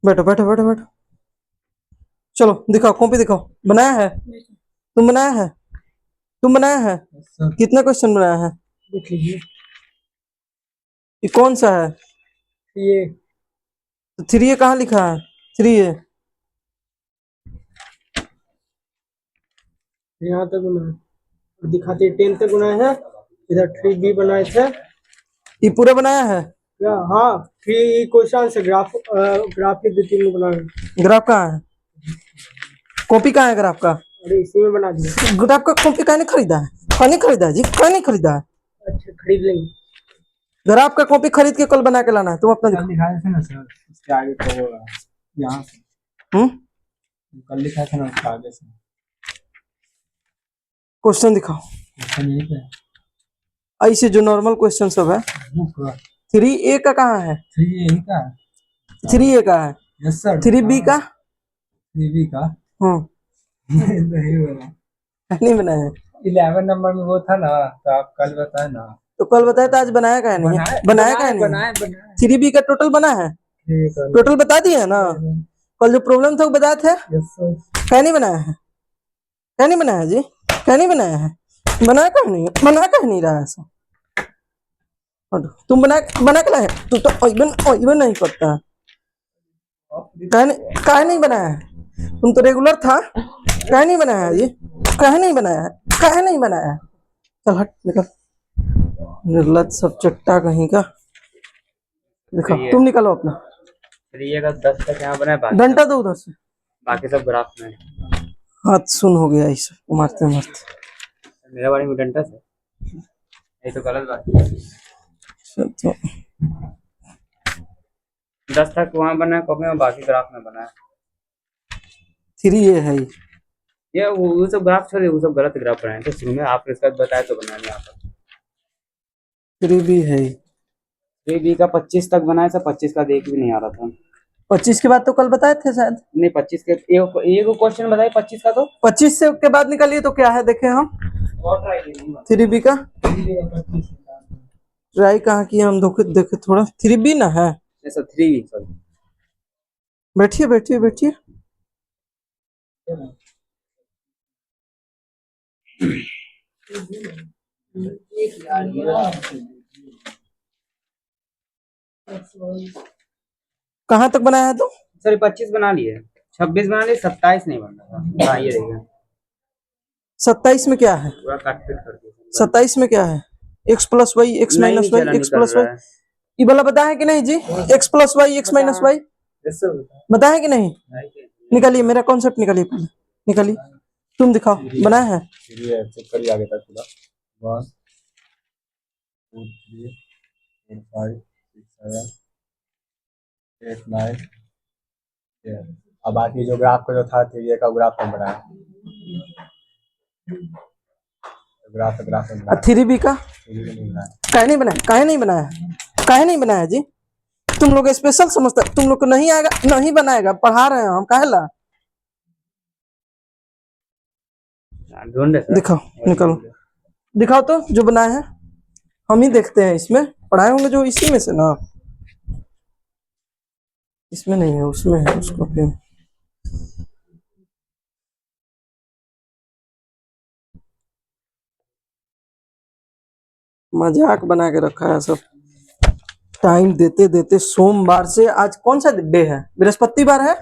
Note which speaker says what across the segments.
Speaker 1: बैठो बैठो बैठो बैठो। चलो दिखाओ, कॉपी दिखाओ। बनाया है? तुम बनाया है? तुम बनाया है? कितना क्वेश्चन बनाया है?
Speaker 2: देख लीजिए।
Speaker 1: ये कौन सा है?
Speaker 2: ये
Speaker 1: तो थ्री ए कहाँ लिखा है? थ्री ए
Speaker 2: यहाँ तक बनाए और दिखाते 10 तक बनाए हैं। इधर 3B बनाए थे।
Speaker 1: ये पूरा बनाया है?
Speaker 2: क्या? हाँ, 3 क्वेश्चन से ग्राफ ग्राफ के 2-3 बनाए।
Speaker 1: ग्राफ कहाँ है? कॉपी कहाँ है ग्राफ का?
Speaker 2: अरे इसी में बना दिया।
Speaker 1: ग्राफ का कॉपी कहाँ नहीं खरीदा है? कहाँ नहीं खरीदा है जी? कहाँ नहीं खरीदा है?
Speaker 2: अच्छा, खरीद लेंगे।
Speaker 1: ग्राफ का कॉपी खरीद के कल बना के लाना है। तुम अपना
Speaker 3: कल दिखाए थे ना सर, उसके आगे तो वो यहाँ से
Speaker 1: हम्म
Speaker 3: कल लिखा था ना, उसके आगे से
Speaker 1: क्वेश्चन दिखाओ।
Speaker 3: क्वेश्चन यही पे
Speaker 1: ऐसे जो नॉर्मल क्वेश्चन सब है।
Speaker 3: बुक
Speaker 1: थ्री ए का कहाँ है?
Speaker 3: 3 यही का।
Speaker 1: थ्री ए का है?
Speaker 3: Yes sir.
Speaker 1: थ्री बी का?
Speaker 3: 3B का नहीं बोला।
Speaker 1: नहीं बनाया है?
Speaker 3: 11 नंबर में वो था ना, तो आप कल बताए ना।
Speaker 1: तो कल बताया था, आज बनाया का नहीं है? बनाया का नहीं?
Speaker 3: बनाए
Speaker 1: थ्री बी का टोटल बना है? टोटल बता दिया ना? कल जो प्रॉब्लम था वो बताए थे।
Speaker 3: Yes sir.
Speaker 1: क्या नहीं बनाया है? क्या नहीं बनाया जी? क्या नहीं बनाया है? बना कर नहीं, बना कर नहीं रहा है ऐसा। हटो, तुम बना के लाए? तू तो इवन नहीं करता है। काहे नहीं बनाया है? तुम तो रेगुलर था। काहे नहीं बनाया है जी? काहे नहीं बनाया है? काहे नहीं बनाया है? चल हट निकल, निर्लज सब चट्टा कहीं का। दिखाओ, तुम निकलो अपना।
Speaker 4: ये का 10 तक यहाँ बना है,
Speaker 1: डंडा दो उधर से।
Speaker 4: बाकी सब ग्राफ में है।
Speaker 1: हाथ सुन हो गया इसे मारते मारते।
Speaker 4: मेरा बारे में डंडा से ये तो गलत बात है।
Speaker 1: तो
Speaker 4: 10 तक वहाँ बना है कॉपी में, बाकी ग्राफ में बना है।
Speaker 1: थ्री ये है
Speaker 4: ये वो सब ग्राफ छोड़िए, वो सब गलत ग्राफ बनाए थे शुरू में, आपने इसका बताया तो बनाया नहीं आता।
Speaker 1: थ्री भी है।
Speaker 4: 3B का 25 तक बनाया था, 25 का देख भी नहीं आ रहा था।
Speaker 1: 25 के बाद तो कल बताए थे शायद।
Speaker 4: नहीं 25 के एक क्वेश्चन बताइए 25 का, तो
Speaker 1: 25 से के बाद निकालिए तो क्या है देखे हम।
Speaker 4: और ट्राई कीजिए।
Speaker 1: थ्री बी का ट्राई कहाँ किया हम? देखे देखे थोड़ा। थ्री बी ना है?
Speaker 4: ऐसा 3B सर।
Speaker 1: बैठिए बैठिए बैठिए। कहाँ तक बनाया है तुम?
Speaker 4: सर 25 बना लिए, 26 बना लिए, 27 नहीं बन रहा था। हाँ ये देखिए
Speaker 1: 27 में क्या है?
Speaker 4: पूरा काट पीट कर दिया।
Speaker 1: 27 में क्या है? एक्स प्लस वाई, एक्स
Speaker 4: नहीं
Speaker 1: माइनस वाई,
Speaker 4: चला
Speaker 1: एक्स
Speaker 4: निकल
Speaker 1: प्लस
Speaker 4: रहा
Speaker 1: वाई।
Speaker 4: है।
Speaker 1: ये वाला बता है कि नहीं जी? X plus Y, x minus Y बता है कि नहीं? निकालिए, मेरा कॉन्सेप्ट निकालिए पहले। निकालिए, तुम दिखाओ बनाया है?
Speaker 3: ये चेक करिए आगे तक पूरा। 1 2 3 4 5 6 7 8 9 10। अब बाकी जो ग्राफ का जो था, 3A का ग्राफ में बनाया। ग्राफ में बनाया।
Speaker 1: थ्री बी का
Speaker 3: 3B में नहीं बनाया।
Speaker 1: काहे नहीं बनाया? काहे नहीं बनाया? काहे नहीं बनाया जी? तुम लोग स्पेशल समझता, तुम लोग को नहीं आएगा, नहीं बनाएगा। पढ़ा रहे हैं हम, काहे ला?
Speaker 4: ढूंढे सर।
Speaker 1: दिखाओ, निकालो, दिखाओ तो जो बनाए हैं। हम ही देखते हैं, इसमें पढ़ाए होंगे जो इसी में से ना। इसमें नहीं है, उसमें है, उसको फिर मजाक बना के रखा है सब। टाइम देते देते सोमवार से आज कौन सा डे है? बृहस्पतिवार है।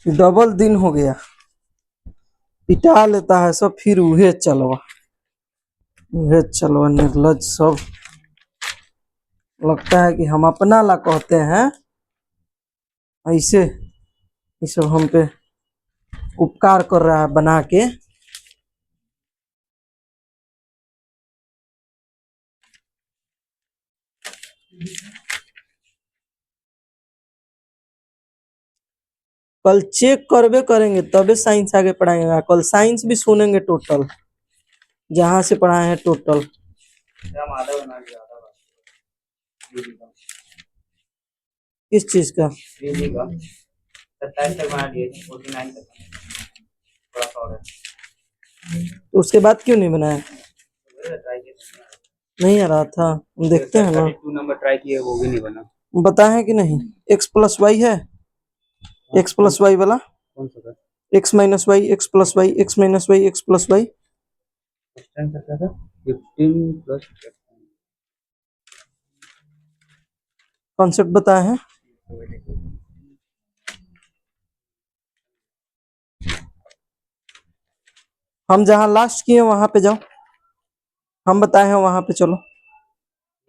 Speaker 1: डबल दिन हो गया। पिटा लेता है सब, फिर उहे चलवा, उहे चलवा। निर्लज सब। लगता है कि हम अपना ला कहते हैं, ऐसे ये सब हम पे उपकार कर रहा है बना के। कल चेक करबे करेंगे तबे साइंस आगे पढ़ाएंगे। कल साइंस भी सुनेंगे टोटल, जहां से पढ़ाए हैं टोटल।
Speaker 4: हम आधा बना लिया, आधा बना।
Speaker 1: किस चीज का?
Speaker 4: 3B का 27 तक बना लिए, 49 तक थोड़ा सा और है।
Speaker 1: तो उसके बाद क्यों नहीं बनाया?
Speaker 4: ट्राई किया,
Speaker 1: नहीं आ रहा था, हम देखते हैं ना।
Speaker 4: 32 नंबर ट्राई किए, वो भी नहीं बना।
Speaker 1: बताए हैं कि नहीं? एक्स प्लस वाई है, एक्स प्लस वाई वाला,
Speaker 3: कौन सा था?
Speaker 1: X minus y, x plus Y, x minus y, x plus y.
Speaker 3: Question क्या था? 15 प्लस
Speaker 1: कॉन्सेप्ट बताए हैं। हम जहां लास्ट किए वहां पे जाओ, हम बताए हैं वहां पे चलो।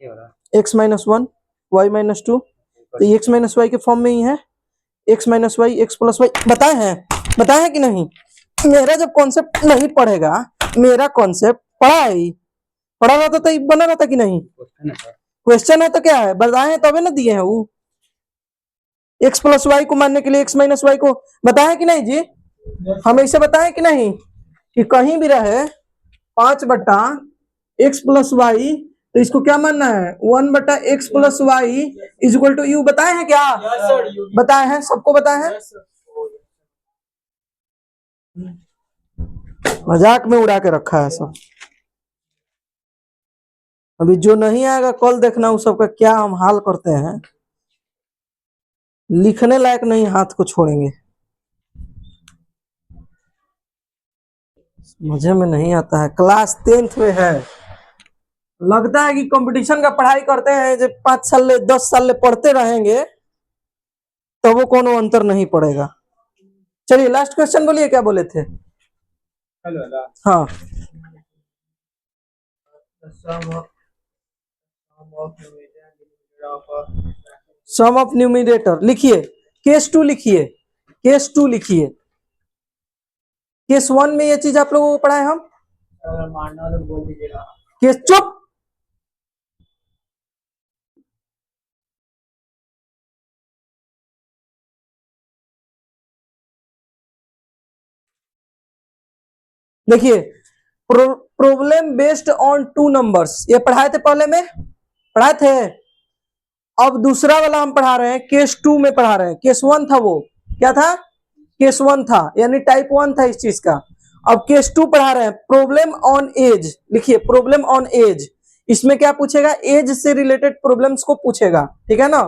Speaker 3: ये वाला
Speaker 1: x minus one, y minus two, तो एक्स माइनस वाई के फॉर्म में ही है। X minus y, x plus y बताए हैं कि नहीं? मेरा जब कॉन्सेप्ट नहीं पढ़ेगा, मेरा कॉन्सेप्ट पढ़ा रहता तो बना रहता कि नहीं?
Speaker 3: क्वेश्चन है।
Speaker 1: क्वेश्चन है तो क्या है, बताए हैं तभी ना दिए हैं वो। एक्स प्लस वाई को मानने के लिए एक्स माइनस वाई को बताए कि नहीं जी? हम ऐसे बताए कि नहीं कि कहीं भी रहे 5/x प्लस वाई, तो इसको क्या मानना है? 1/x plus y is equal to u. बताए हैं क्या? बताए हैं, सबको बताए हैं। मजाक में उड़ा के रखा है सब। अभी जो नहीं आएगा कल देखना उस सबका क्या हम हाल करते हैं। लिखने लायक नहीं हाथ को छोड़ेंगे। मुझे में नहीं आता है, क्लास 10th में है। लगता है कि कंपटीशन का पढ़ाई करते हैं, जब 5 साल ले 10 साल ले पढ़ते रहेंगे तो वो कोनो अंतर नहीं पड़ेगा। चलिए लास्ट क्वेश्चन बोलिए, क्या बोले थे?
Speaker 3: हेलो वाला
Speaker 1: हाँ, सम ऑफ न्यूमरेटर लिखिए, केस 2 लिखिए, केस 2 लिखिए। केस 1 में ये चीज आप लोगों को पढ़ाए हम।
Speaker 2: अगर मारना हो तो बोल दीजिएगा।
Speaker 1: केस चुप। देखिए, प्रॉब्लम बेस्ड ऑन 2 नंबर्स, ये पढ़ाए थे पहले में, पढ़ाए थे। अब दूसरा वाला हम पढ़ा रहे हैं, केस 2 में पढ़ा रहे हैं। केस 1 था, वो क्या था? केस 1 था, यानी टाइप 1 था इस चीज का। अब केस 2 पढ़ा रहे हैं, प्रॉब्लम ऑन एज। लिखिए, प्रॉब्लम ऑन एज। इसमें क्या पूछेगा? एज से रिलेटेड प्रॉब्लम्स को पूछेगा, ठीक है ना?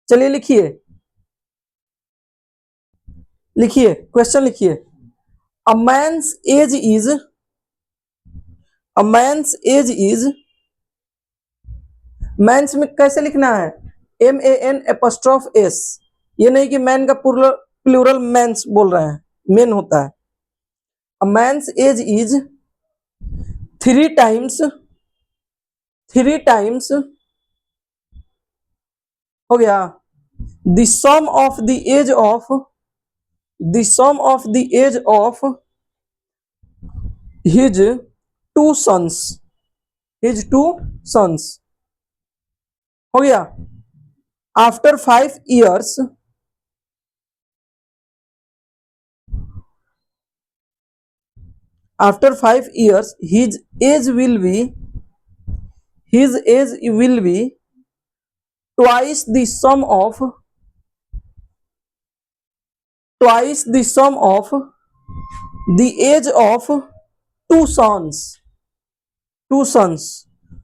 Speaker 1: चलिए लिखिए, लिखिए क्वेश्चन लिखिए। A man's age is, a man's age is, man's में कैसे लिखना है? MAN'(S), ये नहीं कि मैन का प्लूरल मैन्स बोल रहे हैं, मेन होता है। A man's age is 3 times, 3 times हो गया the sum of the age of, the sum of the age of his 2 sons, his 2 sons हो गया। After 5 years, after 5 years his age will be, his age will be twice the sum of, twice the sum of the age of 2 sons, 2 sons.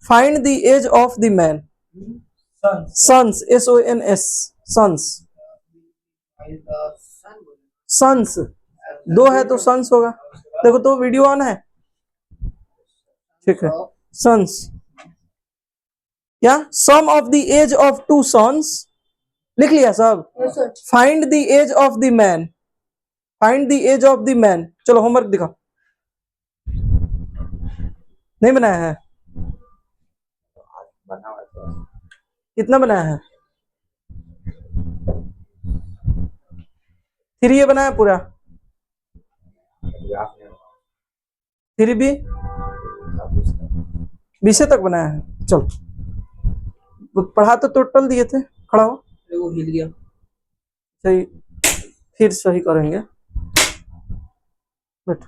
Speaker 1: Find the age of the man. Sons, SONS, sons, sons 2 है तो sons होगा। देखो तो video on है, ठीक है। sons क्या? Sum of the age of 2 sons, लिख लिया सब? Find the age of the man, find the age of the man. चलो होमवर्क दिखाओ। नहीं बनाया है? कितना बनाया है? 3 ये बनाया पूरा? 3B 20 तक बनाया है। चलो पढ़ा तो टोटल दिए थे। खड़ा हो,
Speaker 2: वो हिल गया।
Speaker 1: सही, फिर सही करेंगे। बैठ।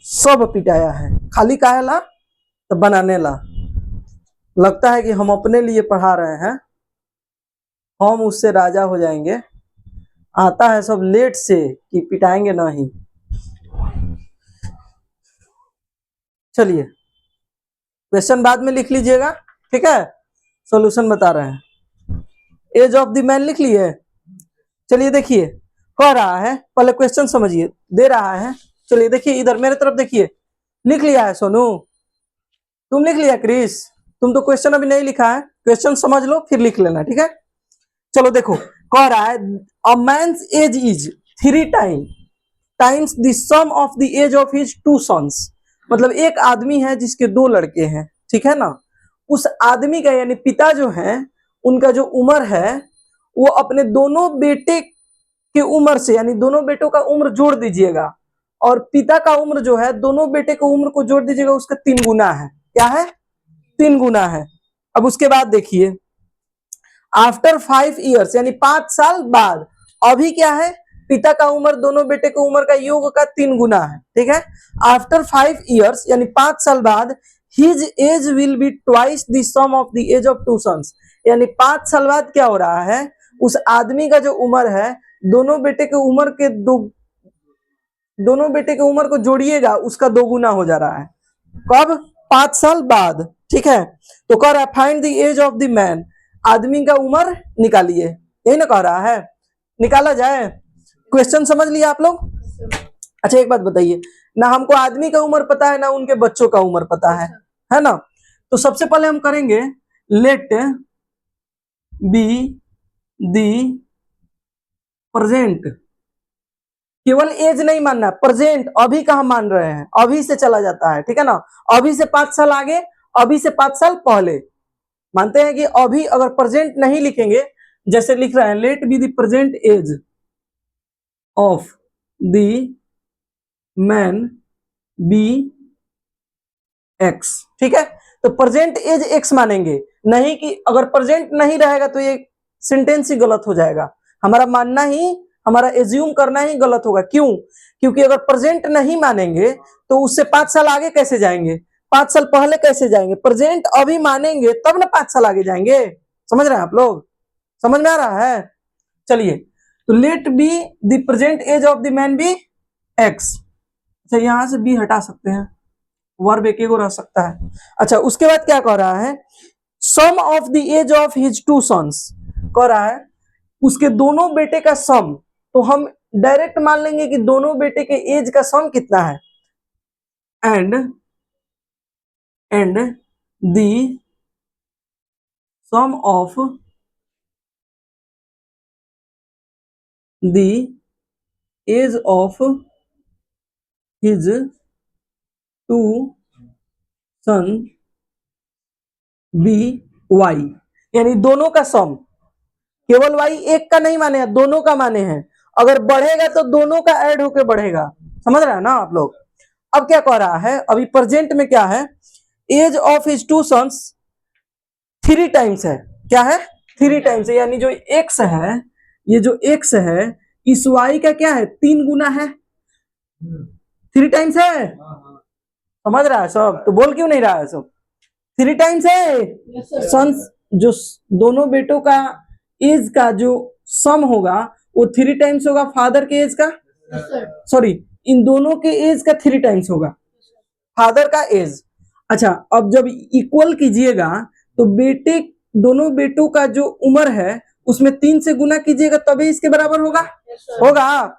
Speaker 1: सब पिटाया है, खाली काहे ला? तो बनाने ला। लगता है कि हम अपने लिए पढ़ा रहे हैं, हम उससे राजा हो जाएंगे। आता है सब लेट से कि पिटाएंगे नहीं। चलिए क्वेश्चन बाद में लिख लीजिएगा। ठीक है, सॉल्यूशन बता रहे हैं। एज ऑफ द मैन लिख लिए। चलिए देखिए कह रहा है, पहले क्वेश्चन समझिए, दे रहा है। चलिए देखिए इधर मेरे तरफ देखिए, लिख लिया है सोनू, तुम लिख लिया क्रिस, तुम तो क्वेश्चन अभी नहीं लिखा है, क्वेश्चन समझ लो फिर लिख लेना, ठीक है। चलो देखो कह रहा है a man's age is 3 times the sum of the age of his 2 sons. मतलब एक आदमी है जिसके 2 लड़के हैं, ठीक है ना, उस आदमी का यानी पिता जो है उनका जो उम्र है वो अपने दोनों बेटे की उम्र से, यानी दोनों बेटों का उम्र जोड़ दीजिएगा, और पिता का उम्र जो है दोनों बेटे की उम्र को जोड़ दीजिएगा, उसका 3 गुना है। क्या है? 3 गुना है। अब उसके बाद देखिए आफ्टर 5 ईयर्स यानी 5 साल बाद, अभी क्या है, पिता का उम्र दोनों बेटे की उम्र का योग का 3 गुना है, ठीक है। आफ्टर 5 ईयर्स यानी 5 साल बाद his age will be twice the sum of the age of 2 sons. यानी 5 साल बाद क्या हो रहा है, उस आदमी का जो उम्र है दोनों बेटे के उम्र के दोनों बेटे की उम्र को जोड़िएगा, उसका 2 गुना हो जा रहा है। कब? 5 साल बाद, ठीक है। तो कह रहा है find the age of the man, आदमी का उम्र निकालिए, यही ना कह रहा है, निकाला जाए। क्वेश्चन समझ लिया आप लोग? अच्छा एक बात बताइए, ना हमको आदमी का उम्र पता है ना उनके बच्चों का उम्र पता है ना। तो सबसे पहले हम करेंगे लेट बी दी प्रेजेंट, केवल एज नहीं मानना, प्रेजेंट अभी का हम मान रहे हैं, अभी से चला जाता है, ठीक है ना। अभी से 5 साल आगे, अभी से 5 साल पहले मानते हैं कि अभी अगर प्रेजेंट नहीं लिखेंगे, जैसे लिख रहे हैं let be the present age of the man be x, ठीक है। तो प्रेजेंट एज एक्स मानेंगे, नहीं कि अगर प्रेजेंट नहीं रहेगा तो ये सेंटेंस ही गलत हो जाएगा, हमारा मानना ही, हमारा एज्यूम करना ही गलत होगा। क्यों? क्योंकि अगर प्रेजेंट नहीं मानेंगे तो उससे 5 साल आगे कैसे जाएंगे, 5 साल पहले कैसे जाएंगे, प्रेजेंट अभी मानेंगे तब ना 5 साल आगे जाएंगे। समझ रहे हैं आप लोग? समझ में आ रहा है? चलिए तो let be the present age of the man be x. अच्छा यहां से बी हटा सकते हैं, वर्ब एक रह सकता है। अच्छा उसके बाद क्या कह रहा है, sum of the age of his 2 sons, कह रहा है उसके दोनों बेटे का सम। तो हम डायरेक्ट मान लेंगे कि दोनों बेटे के एज का सम कितना है, and the sum of the age of his 2 son be y, यानी दोनों का सम, केवल वाई एक का नहीं माने हैं, दोनों का माने हैं। अगर बढ़ेगा तो दोनों का ऐड होकर बढ़ेगा, समझ रहे हैं ना आप लोग। अब क्या कह रहा है, अभी प्रेजेंट में क्या है, age of his 2 sons 3 times है। क्या है? 3 टाइम्स है, यानी जो एक्स है, ये जो एक्स है इस वाई का क्या है, 3 गुना है, 3 टाइम्स है। समझ रहा है सब? तो बोल क्यों नहीं रहा है सब? 3 टाइम्स है। सन्स जो दोनों बेटों का एज का जो सम होगा वो 3 टाइम्स होगा फादर के एज का, सॉरी इन दोनों के एज का 3 टाइम्स होगा फादर का एज। अच्छा अब जब इक्वल कीजिएगा तो बेटे, दोनों बेटों का जो उम्र है उसमें 3 से गुना कीजिएगा तभी इसके बराबर होगा, होगा।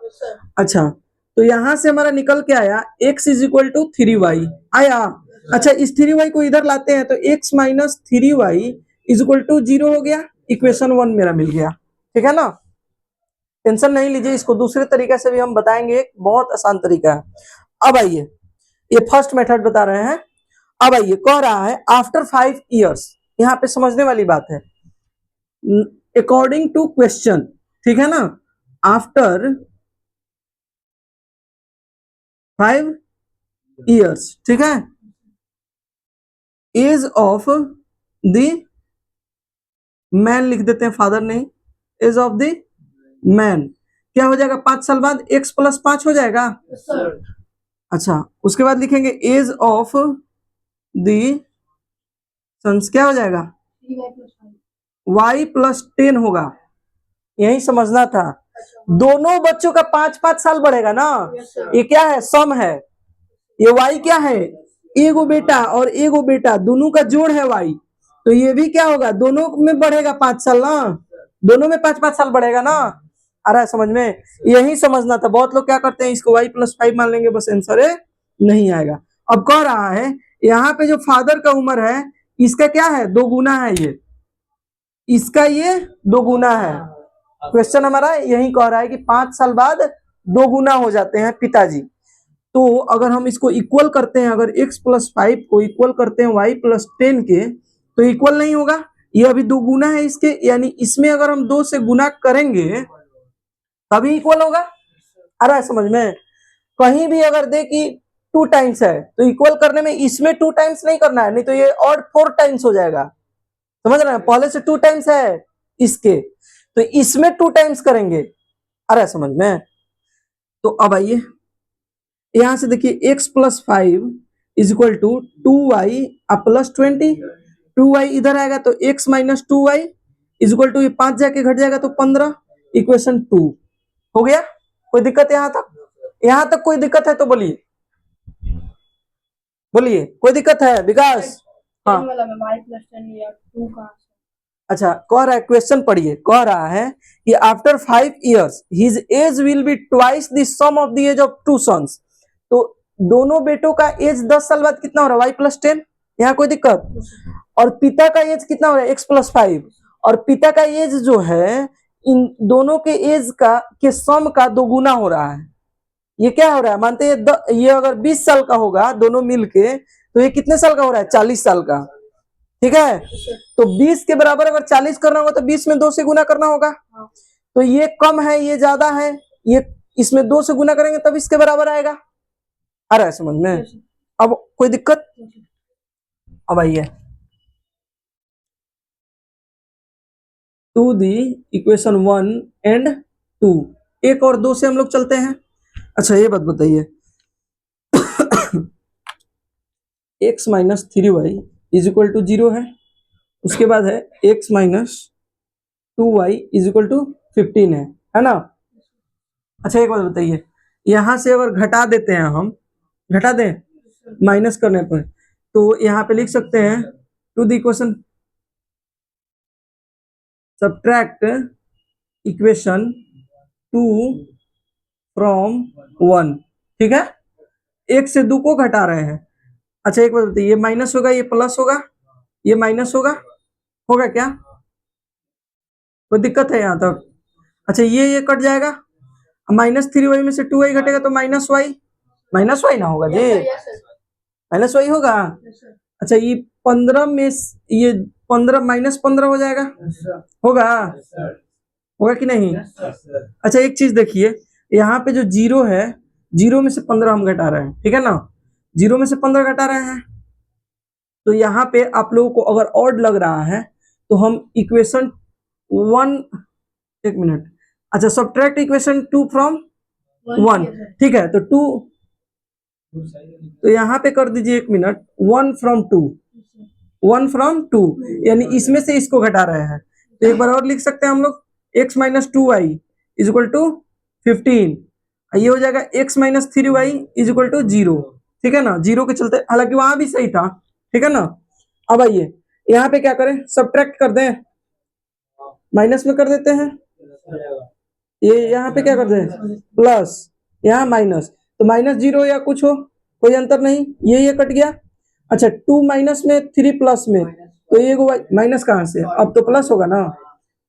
Speaker 1: अच्छा तो यहां से हमारा निकल के आया x is equal to 3y आया। अच्छा इस 3y को इधर लाते हैं तो x minus 3y is equal to 0 हो गया, इक्वेशन 1 मेरा मिल गया, ठीक है ना। टेंशन नहीं लीजिए, इसको दूसरे तरीके से भी हम बताएंगे, एक बहुत आसान तरीका है। अब आइए, ये फर्स्ट मेथड बता रहे हैं। अब आइए कह रहा है आफ्टर 5 ईयर्स, यहाँ पे समझने वाली बात है, अकॉर्डिंग टू क्वेश्चन, ठीक है ना। आफ्टर 5 ईयर्स, ठीक है, एज ऑफ द मैन लिख देते हैं, फादर नहीं, एज ऑफ द मैन क्या हो जाएगा, 5 साल बाद x प्लस 5 हो जाएगा। अच्छा उसके बाद लिखेंगे एज ऑफ द सन्स क्या हो जाएगा, y प्लस 10 होगा, यही समझना था। दोनों बच्चों का 5-5 साल बढ़ेगा ना, ये क्या है, सम है। ये y क्या है, एगो बेटा और एगो बेटा दोनों का जोड़ है y, तो ये भी क्या होगा, दोनों में बढ़ेगा 5 साल ना, दोनों में 5-5 साल बढ़ेगा ना। आ रहा है समझ में? यही समझना था। बहुत लोग क्या करते हैं, इसको y+5 मान लेंगे, बस आंसर है, नहीं आएगा। अब कह रहा है यहाँ पे जो फादर का उम्र है इसका क्या है, 2 गुना है, ये इसका ये 2 गुना है। क्वेश्चन हमारा यही कह रहा है कि 5 साल बाद 2 गुना हो जाते हैं पिताजी। तो अगर हम इसको इक्वल करते हैं, अगर x+5 को इक्वल करते हैं y+10 के, तो इक्वल नहीं होगा, ये अभी 2 गुना है इसके, यानी इसमें अगर हम 2 से गुना करेंगे तभी इक्वल होगा। आ रहा है समझ में? कहीं भी अगर दे कि 2 टाइम्स है तो इक्वल करने में इसमें 2 टाइम्स नहीं करना है, नहीं तो ये और 4 टाइम्स हो जाएगा। समझ रहे हैं? पहले से 2 टाइम्स है इसके, तो इसमें 2 टाइम्स करेंगे। आ रहा है समझ में? तो अब आइए यहां से देखिए, x+5 is equal to 2y +20। 2y इधर आएगा तो x - 2y is equal to, ये 5 जाके घट जाएगा तो 15, इक्वेशन 2 हो गया। कोई दिक्कत यहां तक? यहां तक कोई दिक्कत है तो बोलिए, बोलिए कोई दिक्कत है विकास? हाँ अच्छा, कह रहा है, क्वेश्चन पढ़िए, कह रहा है कि after 5 years his age will be twice the sum of the age of 2 sons। तो दोनों बेटों का एज 10 साल बाद कितना हो रहा है, y+10। यहाँ कोई दिक्कत? और पिता का एज कितना हो रहा है, x+5। और पिता का एज जो है इन दोनों के एज का के सम का 2 गुना हो रहा है। ये क्या हो रहा है, मानते हैं ये अगर 20 साल का होगा दोनों मिलके, तो ये कितने साल का हो रहा है, 40 साल का। ठीक है, तो 20 के बराबर अगर 40 करना होगा तो 20 में 2 से गुना करना होगा। तो ये कम है, ये ज्यादा है, ये इसमें 2 से गुना करेंगे तब इसके बराबर आएगा। आ रहा है समझ में? अब कोई दिक्कत? अब आइए टू दी इक्वेशन 1 एंड 2, 1 और 2 से हम लोग चलते हैं। अच्छा ये बात बताइए, x - 3y is equal to 0 है, उसके बाद है x - 2y is equal to 15 है ना? अच्छा एक बात बताइए, यहां से अगर घटा देते हैं हम, घटा दें माइनस करने पर, तो यहाँ पे लिख सकते हैं to the equation, subtract equation 2 from 1। ठीक है, 1 से 2 को घटा रहे हैं। अच्छा एक बात बताइए, ये माइनस होगा, ये प्लस होगा, ये माइनस होगा क्या? कोई दिक्कत है यहाँ तक? अच्छा ये कट जाएगा, -3y में से 2y घटेगा तो -y ना होगा जी, -y होगा। अच्छा ये 15 में ये 15 -15 हो जाएगा, होगा कि नहीं? अच्छा एक चीज देखिए, यहाँ पे जो 0 है, 0 में से 15 हम घटा रहे हैं, ठीक है ना? 0 में से 15 घटा रहे हैं, तो यहाँ पे आप लोगों को अगर ऑड लग रहा है तो हम इक्वेशन 1, एक मिनट, अच्छा सब्ट्रैक्ट इक्वेशन 2 फ्रॉम 1। ठीक है, तो 2, तो यहाँ पे कर दीजिए, एक मिनट, 1 फ्रॉम 2, 1 फ्रॉम 2, यानी इसमें से इसको घटा रहे हैं। तो एक बार और लिख सकते हैं हम लोग, x - 2y is equal to 15, ये हो जाएगा x - 3y is equal to 0। ठीक है ना, 0 के चलते, हालांकि वहां भी सही था। ठीक है ना? अब आइए यहाँ पे क्या करें, सब्ट्रैक्ट कर दें, माइनस में कर देते हैं, ये यहाँ पे क्या कर दें, प्लस, यहाँ माइनस, तो -0 या कुछ हो, कोई अंतर नहीं, ये कट गया। अच्छा 2 माइनस में 3 प्लस में, तो ये माइनस कहाँ से, अब तो प्लस होगा ना।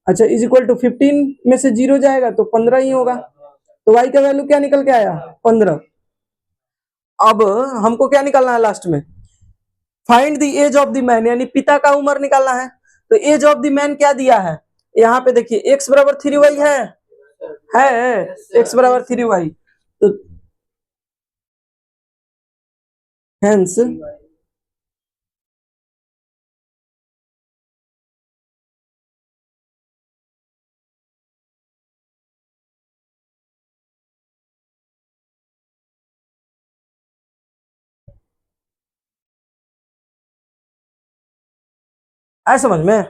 Speaker 1: अच्छा इज इक्वल टू 15 में से 0 जाएगा तो 15 ही होगा, तो y का वैल्यू क्या निकल के आया, 15। अब हमको क्या निकालना है लास्ट में, find the age of the man, यानी पिता का उम्र निकालना है। तो एज ऑफ द मैन क्या दिया है, यहाँ पे देखिए x = 3y है x = 3y, तो हेंस आए समझ में?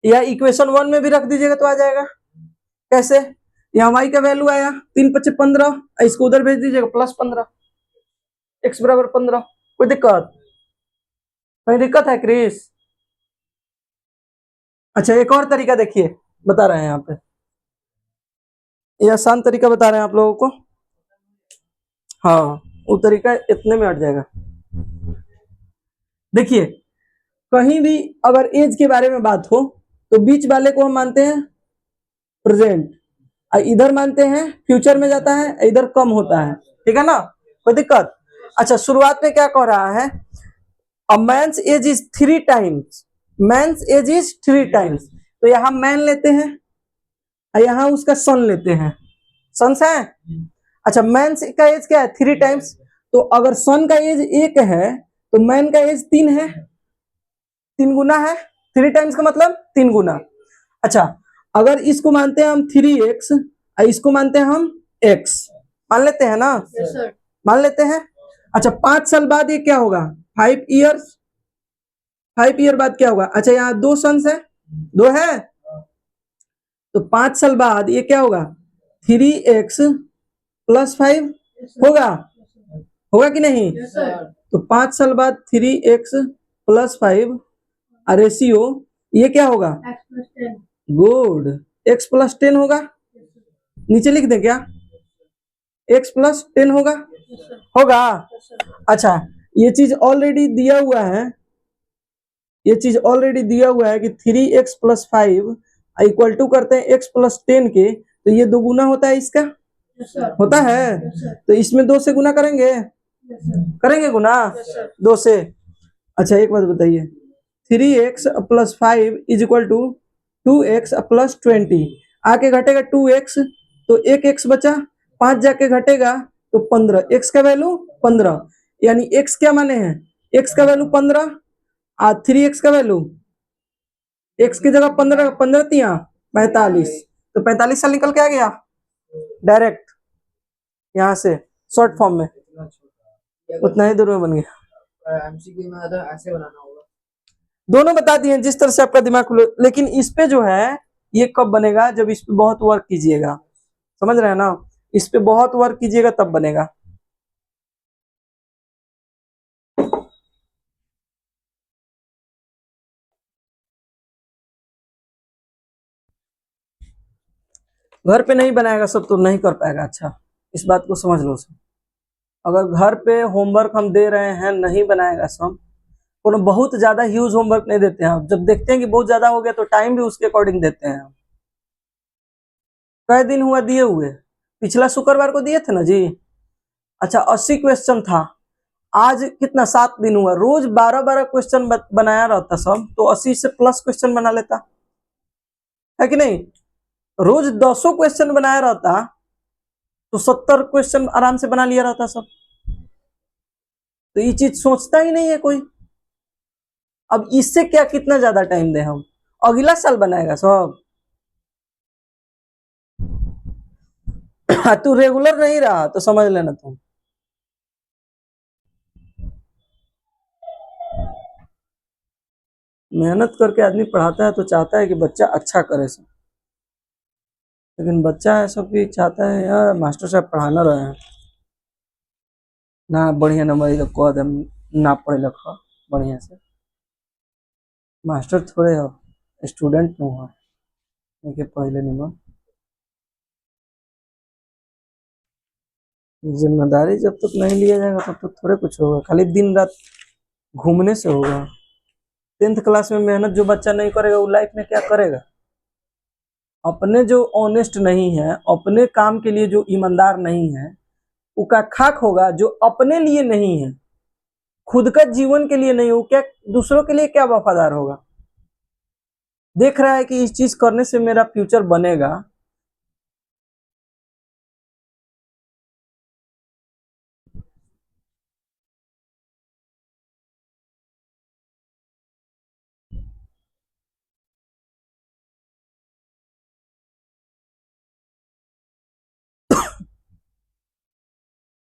Speaker 1: या इक्वेशन 1 में भी रख दीजिएगा तो आ जाएगा। कैसे, यहाँ y का वैल्यू आया 3×5 = 15, इसको उधर भेज दीजिएगा +15, x = 15। कोई दिक्कत? कोई दिक्कत है क्रिस? अच्छा एक और तरीका देखिए, बता रहे हैं यहाँ पे, ये आसान तरीका बता रहे हैं आप लोगों को। हाँ, वो तरीका इतने में हट जाएगा। देखिए, कहीं भी अगर एज के बारे में बात हो तो बीच वाले को हम मानते हैं प्रेजेंट, इधर मानते हैं फ्यूचर में जाता है, इधर कम होता है, ठीक है ना, कोई दिक्कत। अच्छा, शुरुआत में क्या कह रहा है, a man's age is 3 times, man's age is 3 times, तो यहां मैन लेते हैं और यहां उसका सन लेते हैं, सन्स है। अच्छा, मैन का एज क्या है, 3 टाइम्स, तो अगर सन का एज 1 है तो मैन का एज 3 है, 3 गुना है, 3 टाइम्स का मतलब 3 गुना। अच्छा, अगर इसको मानते हैं हम 3x और इसको मानते हैं हम x, मान लेते हैं ना, मान लेते हैं। अच्छा, 5 साल बाद ये क्या होगा, 5 ईयर्स, 5 ईयर बाद क्या होगा। अच्छा, यहाँ 2 सन्स है, 2 है, तो 5 साल बाद ये क्या होगा, 3x + 5 होगा, होगा कि नहीं। तो 5 साल बाद 3x + 5 रेशियो ये क्या होगा, गुड, x + 10 होगा, नीचे लिख दे क्या, x + 10 होगा, होगा। अच्छा, ये चीज ऑलरेडी दिया हुआ है, ये चीज ऑलरेडी दिया हुआ है कि 3x + 5 इक्वल टू करते हैं x + 10 के, तो ये 2 गुना होता है इसका, होता है, तो इसमें 2 से गुना करेंगे, करेंगे गुना 2 से। अच्छा, एक बात बताइए, 3x + 5 = 2x + 20, आके घटेगा 2x, तो 1x बचा, 5 जाके घटेगा तो 15, x का वैल्यू 15, यानी x क्या माने हैं, x का वैल्यू 15 और 3x का वैल्यू, x की जगह 15, 15 तिया 45, तो 45 साल निकल के आ गया डायरेक्ट यहाँ से शॉर्ट फॉर्म में, उतना ही दूर में बन गया।
Speaker 2: एमसीक्यू में अगर ऐसे बनाना होगा,
Speaker 1: दोनों बता दिए जिस तरह से आपका दिमाग खुले, लेकिन इस पे जो है ये कब बनेगा, जब इस पे बहुत वर्क कीजिएगा, समझ रहे हैं ना, इस पे बहुत वर्क कीजिएगा तब बनेगा। घर पे नहीं बनाएगा सब तो नहीं कर पाएगा। अच्छा, इस बात को समझ लो सब, अगर घर पे होमवर्क हम दे रहे हैं नहीं बनाएगा सब, कोनो बहुत ज्यादा ह्यूज होमवर्क नहीं देते हैं, जब देखते हैं कि बहुत ज्यादा हो गया तो टाइम भी उसके अकॉर्डिंग देते हैं। कई दिन हुआ दिए हुए, पिछला शुक्रवार को दिए थे ना जी। अच्छा, 80 क्वेश्चन था, आज कितना 7 दिन हुआ, रोज 12-12 क्वेश्चन बनाया रहता सब, तो 80 से प्लस क्वेश्चन बना लेता है कि नहीं। रोज 200 क्वेश्चन बनाया रहता तो 70 क्वेश्चन आराम से बना लिया रहता सब, तो ये चीज सोचता ही नहीं है कोई। अब इससे क्या कितना ज्यादा टाइम दे हम, अगला साल बनाएगा सब। तू रेगुलर नहीं रहा तो समझ लेना तुम। मेहनत करके आदमी पढ़ाता है तो चाहता है कि बच्चा अच्छा करे सब, लेकिन बच्चा है सब की चाहता है यार मास्टर साहब पढ़ाना रहे हैं ना, बढ़िया नंबर तो कह दे ना पढ़े लिखा बढ़िया से, मास्टर थोड़े हो स्टूडेंट में हो के पहले नंबर। जिम्मेदारी जब तक नहीं लिया जाएगा तब तक थोड़े कुछ होगा, खाली दिन रात घूमने से होगा। 10th क्लास में मेहनत जो बच्चा नहीं करेगा वो लाइफ में क्या करेगा। अपने जो ऑनेस्ट नहीं है, अपने काम के लिए जो ईमानदार नहीं है, उसका खाक होगा। जो अपने लिए नहीं है, खुद का जीवन के लिए नहीं हो, क्या दूसरों के लिए क्या वफादार होगा। देख रहा है कि इस चीज करने से मेरा फ्यूचर बनेगा,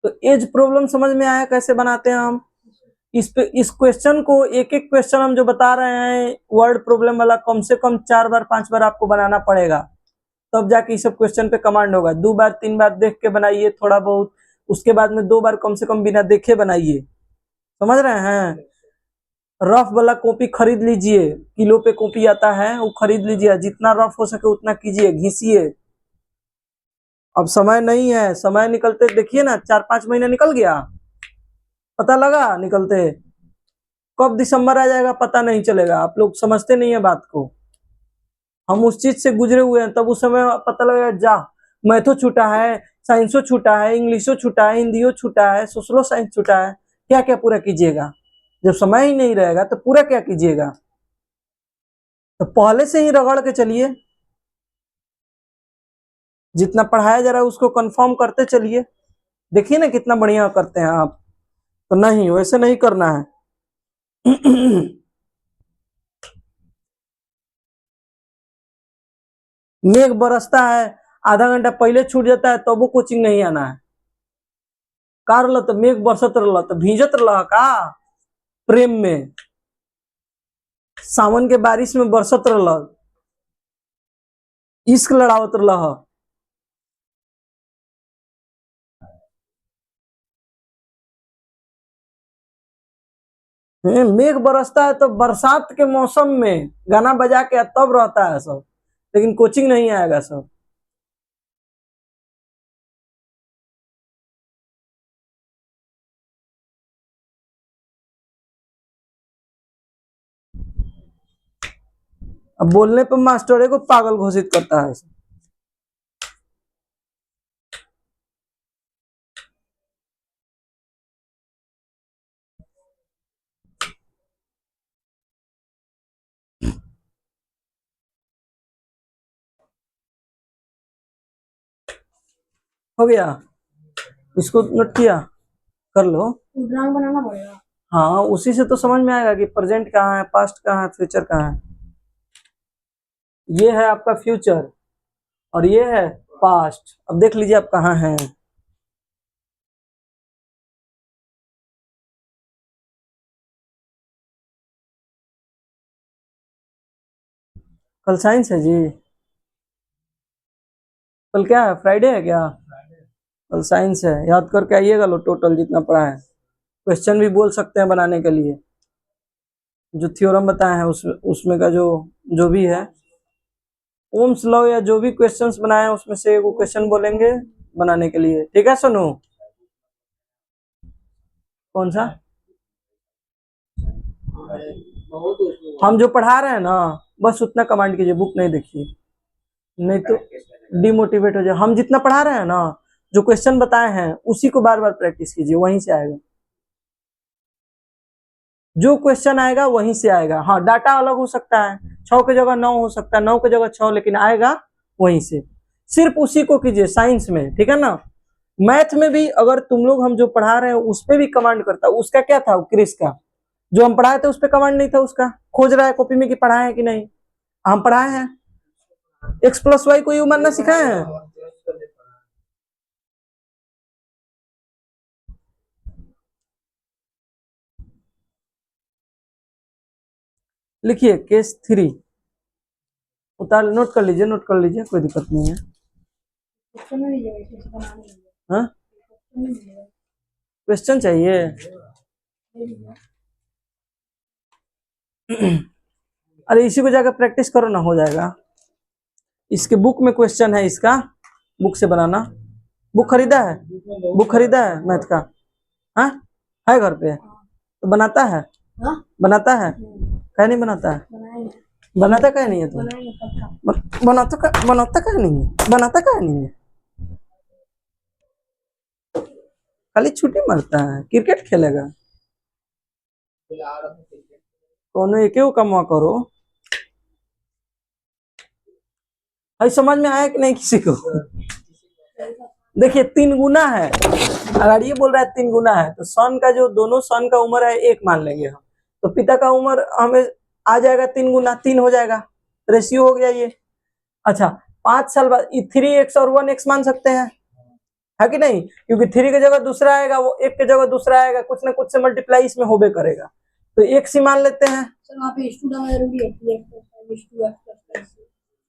Speaker 1: तो एज प्रॉब्लम समझ में आया कैसे बनाते हैं हम। इस पे इस क्वेश्चन को एक एक क्वेश्चन हम जो बता रहे हैं वर्ड प्रॉब्लम वाला, कम से कम 4 बार 5 बार आपको बनाना पड़ेगा, तब जाके इस सब क्वेश्चन पे कमांड होगा। 2 बार 3 बार देख के बनाइए थोड़ा बहुत, उसके बाद में 2 बार कम से कम बिना देखे बनाइए, समझ रहे हैं। रफ वाला कॉपी खरीद लीजिए, किलो पे कॉपी आता है वो खरीद लीजिए, जितना रफ हो सके उतना कीजिए, घिसिए। अब समय नहीं है, समय निकलते देखिए ना, 4-5 महीने निकल गया, पता लगा निकलते, कब दिसंबर आ जाएगा पता नहीं चलेगा। आप लोग समझते नहीं है बात को, हम उस चीज से गुजरे हुए हैं, तब उस समय पता लगेगा। जा मैथो छूटा है, साइंसो छूटा है, इंग्लिशो छूटा है, हिंदियो छूटा है, सोशलो साइंस छूटा है, क्या क्या पूरा कीजिएगा। जब समय ही नहीं रहेगा तो पूरा क्या कीजिएगा। तो पहले से ही रगड़ के चलिए, जितना पढ़ाया जा रहा है उसको कंफर्म करते चलिए। देखिए ना कितना बढ़िया करते हैं आप। तो नहीं, वैसे नहीं करना है। मेघ बरसता है, आधा घंटा पहले छूट जाता है, तब वो कोचिंग नहीं आना है। कार ल तो मेघ बरसत रहा तो भीजत रहा का प्रेम में, सावन के बारिश में बरसत रहा, इश्क लड़ावत रहा। मेघ बरसता है तो बरसात के मौसम में गाना बजा के तब रहता है सब, लेकिन कोचिंग नहीं आएगा सब। अब बोलने पर मास्टरे को पागल घोषित करता है। हो गया, इसको नोट किया, कर लो।
Speaker 5: ड्राइंग बनाना पड़ेगा।
Speaker 1: हाँ, उसी से तो समझ में आएगा कि प्रेजेंट कहाँ है, पास्ट कहाँ है, फ्यूचर कहाँ है। ये है आपका फ्यूचर और ये है पास्ट। अब देख लीजिए आप कहाँ हैं। कल साइंस है जी, कल क्या है, फ्राइडे है क्या? कल साइंस है, याद करके आइएगा लो टोटल जितना पढ़ा है। क्वेश्चन भी बोल सकते हैं बनाने के लिए, जो थ्योरम बताए हैं उसमें का जो जो भी है, ओम्स लॉ या जो भी क्वेश्चंस बनाए हैं उसमें से वो क्वेश्चन बोलेंगे बनाने के लिए। ठीक है सोनू? कौन सा? हम जो पढ़ा रहे हैं ना, बस उतना कमांड कीजिए, बुक नहीं देखिए, नहीं तो डिमोटिवेट हो जाए। हम जितना पढ़ा रहे हैं ना, जो क्वेश्चन बताए हैं उसी को बार बार प्रैक्टिस कीजिए, वहीं से आएगा। जो क्वेश्चन आएगा वहीं से आएगा। हाँ, डाटा अलग हो सकता है, 6 की जगह 9 हो सकता है, 9 की जगह 6, लेकिन आएगा वहीं से। सिर्फ उसी को कीजिए साइंस में, ठीक है ना? मैथ में भी अगर तुम लोग हम जो पढ़ा रहे हैं उस पर भी कमांड करता, उसका क्या था, क्रिस का जो हम पढ़ाए थे उस पर कमांड नहीं था, उसका खोज रहा है कॉपी में कि पढ़ाए हैं कि नहीं। हम पढ़ाए हैं, x+y को यू मानना सिखाए हैं। लिखिए केस 3, उतार नोट कर लीजिए, नोट कर लीजिए, कोई दिक्कत नहीं है।
Speaker 5: क्वेश्चन नहीं मिलेगा, कैसे बनाना है?
Speaker 1: हाँ,
Speaker 5: क्वेश्चन नहीं मिलेगा।
Speaker 1: क्वेश्चन चाहिए?
Speaker 5: दे दीजिए।
Speaker 1: अरे इसी को जाकर प्रैक्टिस करो ना, हो जाएगा। इसके बुक में क्वेश्चन है, इसका बुक से बनाना। बुक खरीदा है, बुक खरीदा है मैथ का? हाँ, है घर पे तो बनाता है,
Speaker 5: हाँ,
Speaker 1: बनाता है, क्या नहीं बनाता है?
Speaker 5: बनाएंगे
Speaker 1: बनाता क्या नहीं है तुम?
Speaker 5: बनाएंगे पक्का।
Speaker 1: बनाता क्या नहीं है, बनाता क्या नहीं है? खाली छुट्टी मारता है, क्रिकेट खेलेगा। कोनो एक कमा करो। अभी समझ में आया कि नहीं किसी को? देखिए 3 गुना है, अगर ये बोल रहा है 3 गुना है, तो सन का जो दोनों सन का उम्र है 1 मान लेंगे हम, तो पिता का उम्र हमें आ जाएगा 3 गुना, 3 हो जाएगा, रेशियो हो गया ये। अच्छा, 5 साल बाद 3x और 1x मान सकते हैं, है कि नहीं? क्योंकि 3 की जगह दूसरा आएगा, वो 1 की जगह दूसरा आएगा, कुछ ना कुछ से मल्टीप्लाई इसमें होबे करेगा, तो x ही मान लेते हैं।
Speaker 5: सर वहाँ पे x2 डालना जरूरी है, 3x+5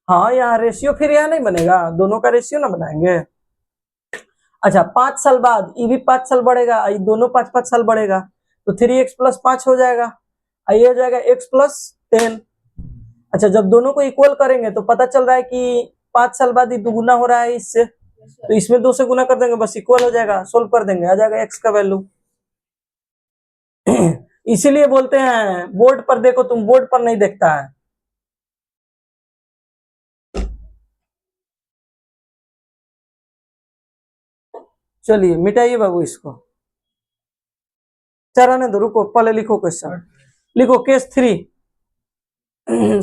Speaker 1: हाँ, यहाँ रेशियो फिर यहाँ नहीं बनेगा, दोनों का रेशियो ना बनाएंगे। अच्छा, 5 साल बाद ये भी 5 साल बढ़ेगा, ये दोनों 5-5 साल बढ़ेगा, तो 3x + 5 हो जाएगा। ये हो जाएगा x प्लस 10। अच्छा, जब दोनों को इक्वल करेंगे तो पता चल रहा है कि 5 साल बाद ही दुगुना हो रहा है इससे, तो इसमें 2 से गुना कर देंगे, बस इक्वल हो जाएगा, सोल्व कर देंगे, आ जाएगा x का वैल्यू। इसीलिए बोलते हैं बोर्ड पर देखो, तुम बोर्ड पर नहीं देखता है। चलिए मिटाइए बाबू इसको, चराने दो, रुको पहले लिखो क्वेश्चन। लिखो केस 3।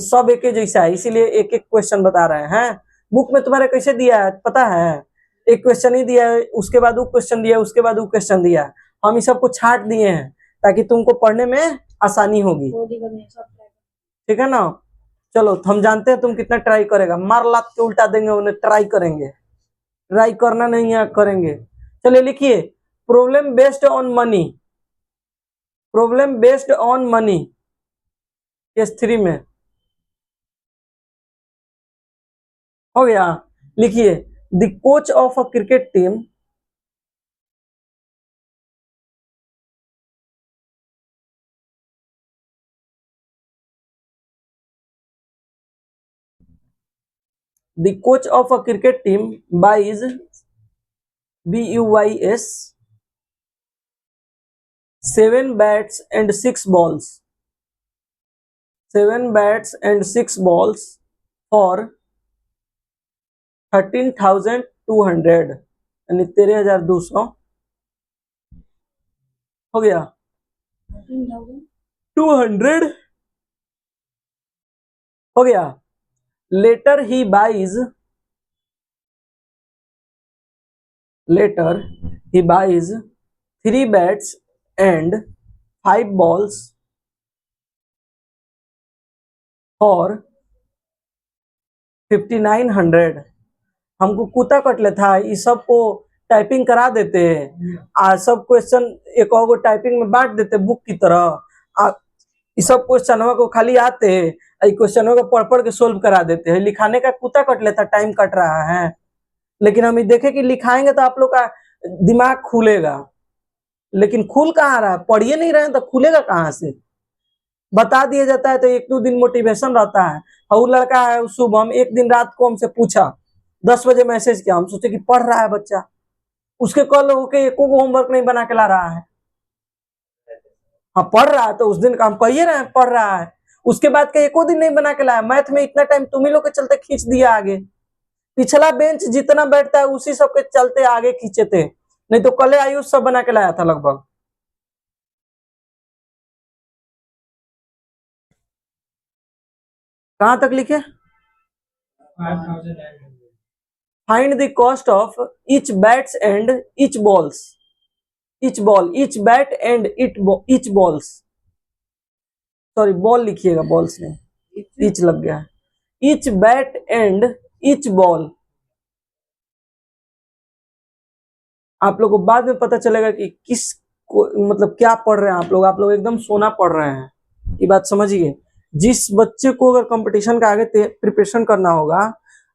Speaker 1: सब एक जैसा है, इसीलिए एक एक क्वेश्चन बता रहे हैं। बुक में तुम्हारे कैसे दिया है पता है? एक क्वेश्चन ही दिया है, उसके बाद वो क्वेश्चन दिया, उसके बाद वो क्वेश्चन दिया। हम इस सबको छांट दिए हैं ताकि तुमको पढ़ने में आसानी होगी, ठीक है ना? चलो, तो हम जानते हैं तुम कितना ट्राई करेगा, मार लात के उल्टा देंगे उन्हें, ट्राई करेंगे, ट्राई करना नहीं है, करेंगे। चलिए लिखिए, problem based on money, problem based on money, case 3 में हो गया। लिखिए, the coach of a cricket team the coach of a cricket team buys BUYS 7 bats and 6 balls, 7 bats and 6 balls for 13,200 यानी 13,200 हो गया। 200 हो गया। Later he buys 3 bats and 5 balls for 5,900। हमको कुत्ता कटले था, इस सब को टाइपिंग करा देते, सब क्वेश्चन एक और टाइपिंग में बांट देते बुक की तरह। इस सब क्वेश्चनों को खाली आते, क्वेश्चनों को पढ़ पढ़ के सोल्व करा देते हैं। लिखाने का कुत्ता कट लेता, टाइम कट रहा है, लेकिन हम देखे कि लिखाएंगे तो आप लोग का दिमाग खुलेगा, लेकिन खुल कहाँ रहा है? पढ़िए नहीं रहे हैं तो खुलेगा कहाँ से? बता दिया जाता है तो 1-2 दिन मोटिवेशन रहता है। और वो लड़का है शुभम, एक दिन रात को हमसे पूछा, 10 बजे मैसेज किया, हम सोचे कि पढ़ रहा है बच्चा, उसके कल होके एको को होमवर्क नहीं बना के ला रहा है। हाँ पढ़ रहा है, तो उस दिन का हम कहिए रहे हैं पढ़ रहा है, उसके बाद का एको दिन नहीं बना के लाया। मैथ में इतना टाइम तुम ही लोग के चलते खींच दिया आगे, पिछला बेंच जितना बैठता है उसी सब के चलते आगे खींचे थे, नहीं तो कल आयुष सब बना के लाया था लगभग। कहां तक लिखे?
Speaker 2: 5,900।
Speaker 1: Find the cost of each bats and each balls, each ball, each bat and each balls, sorry ball लिखिएगा, बॉल्स नहीं, ईच लग गया है। Each bat and each ball. आप लोग को बाद में पता चलेगा कि किस को, मतलब क्या पढ़ रहे हैं आप लोग एकदम सोना पढ़ रहे हैं, ये बात समझिए। जिस बच्चे को अगर कंपटीशन का आगे प्रिपरेशन करना होगा,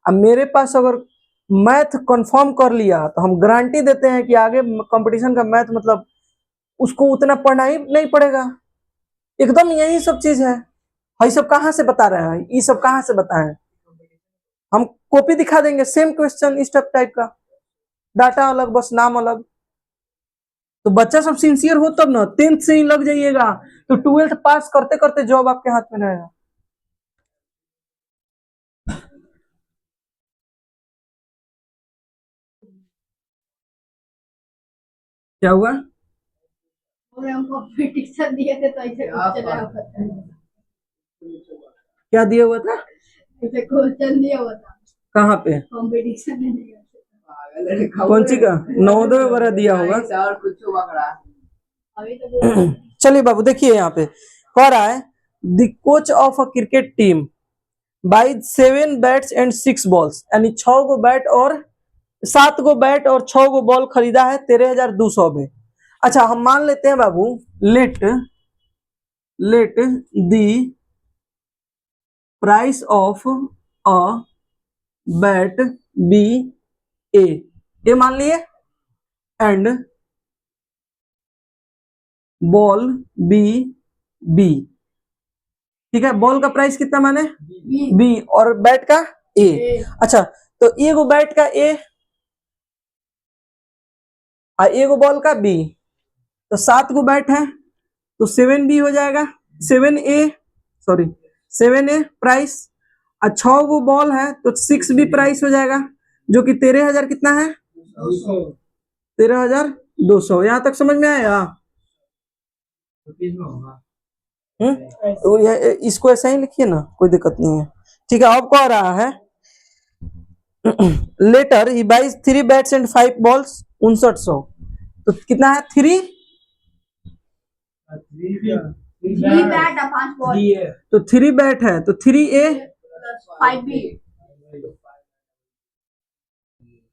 Speaker 1: अब मेरे पास अगर मैथ कंफर्म कर लिया तो हम गारंटी देते हैं कि आगे कंपटीशन का मैथ मतलब उसको उतना पढ़ना ही नहीं पड़ेगा, एकदम यही सब चीज है। ये सब कहाँ से बता रहे हैं? ये सब कहाँ से बताएं? हम कॉपी दिखा देंगे, सेम क्वेश्चन इस टाइप का, डाटा अलग बस नाम अलग। तो बच्चा सब सिंसियर हो तब ना, 10th से ही लग जाइएगा तो 12th पास करते करते जॉब आपके हाथ में रहेगा। क्या हुआ?
Speaker 5: हम कंपटीशन दिए थे तो ऐसे क्वेश्चन आया था,
Speaker 1: क्या दिया हुआ था?
Speaker 5: ऐसे क्वेश्चन दिया हुआ था
Speaker 1: कहाँ पे?
Speaker 5: कंपटीशन में नहीं गए थे।
Speaker 1: कौन सी का? नवोदय वगैरह दिया होगा।
Speaker 5: अभी तो बोल
Speaker 1: चलिए बाबू देखिए, यहाँ पे कह रहा है the coach of a cricket team by 7 bats and 6 balls, यानी 6 गो बैट और 7 गो बैट और 6 गो बॉल खरीदा है 13,200 में। अच्छा हम मान लेते हैं बाबू, let the price of a bat be A मान लिए, एंड बॉल बी ठीक है, बॉल का प्राइस कितना माने
Speaker 5: बी
Speaker 1: बी, और बैट का ए। अच्छा, तो ए गो बैट का ए और ए गो बॉल का बी, तो 7 गो बैट है तो 7 बी हो जाएगा, 7 ए, सॉरी 7 ए प्राइस, और 6 गो बॉल है तो 6 बी प्राइस हो जाएगा, जो कि 13,000 कितना है, 13,200। यहाँ तक समझ में आया?
Speaker 4: रुपीज में होगा।
Speaker 1: तो इसको ऐसा ही लिखिए ना, कोई दिक्कत नहीं है। ठीक है, अब कह रहा है later he buys 3 bats and 5 balls 5900, तो कितना है 3,
Speaker 5: थ्री बैट और 5 बॉल
Speaker 1: तो 3 बैट है तो 3 ए
Speaker 5: 5 बी।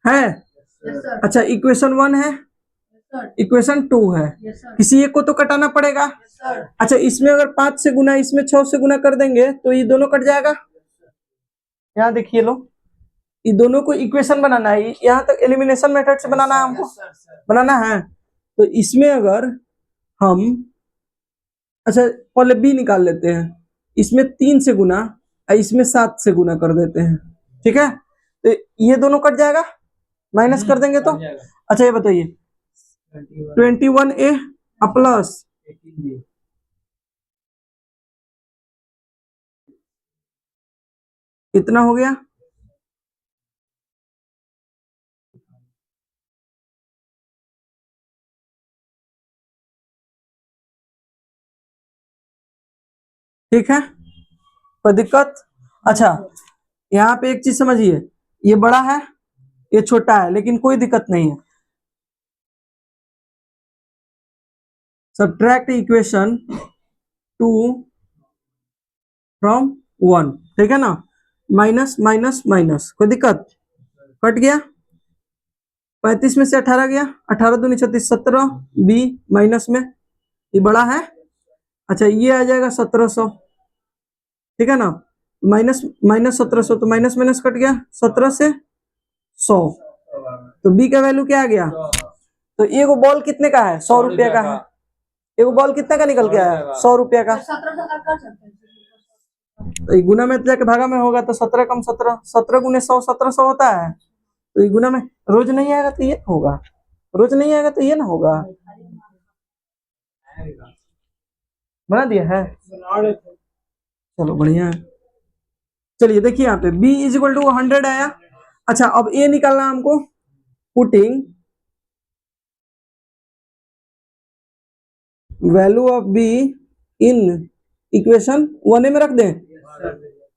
Speaker 1: है।
Speaker 5: Yes sir.
Speaker 1: अच्छा, इक्वेशन 1 है,
Speaker 5: यस सर।
Speaker 1: इक्वेशन 2 है,
Speaker 5: यस सर।
Speaker 1: किसी एक को तो कटाना पड़ेगा।
Speaker 5: Yes sir.
Speaker 1: अच्छा, इसमें अगर 5 से गुना, इसमें 6 से गुना कर देंगे तो ये दोनों कट जाएगा। यहाँ देखिए लो, ये दोनों को इक्वेशन बनाना है, यहाँ तक एलिमिनेशन मेथड से बनाना है हमको, बनाना है। तो इसमें अगर हम, अच्छा पहले बी निकाल लेते हैं, इसमें 3 से गुना और इसमें 7 से गुना कर देते हैं, ठीक है, तो ये दोनों कट जाएगा, माइनस कर देंगे तो। अच्छा ये बताइए 21 ए प्लस कितना हो गया, ठीक है, कोई दिक्कत? अच्छा, यहाँ पे एक चीज समझिए, ये बड़ा है ये छोटा है, लेकिन कोई दिक्कत नहीं है। सब्ट्रैक्ट इक्वेशन 2 फ्रॉम 1, ठीक है ना, माइनस माइनस माइनस, कोई दिक्कत? कट गया, 35 में से 18 गया, 18 दूनी 36, 17 बी माइनस में, ये बड़ा है। अच्छा, ये आ जाएगा 1700, ठीक है ना, माइनस माइनस 1700, तो माइनस माइनस कट गया, 17 से 100, तो बी का वैल्यू क्या आ गया, तो ये वो बॉल कितने का है, 100 रुपया का है, ये वो बॉल कितने का निकल के आया, 100 रुपया का।
Speaker 5: 17 का कर सकते हैं।
Speaker 1: तो ये गुना में जाके भागा में होगा, तो 17 कम 17, 17 गुने 100, 1700 होता है, तो ये गुना में रोज नहीं आएगा तो ये होगा, रोज नहीं आएगा तो ये ना होगा। बना दिया है, चलो बढ़िया है। चलिए देखिए यहाँ पे b इज इक्वल टू 100 आया। अच्छा, अब a निकालना हमको, putting value of b in equation 1 में रख दें।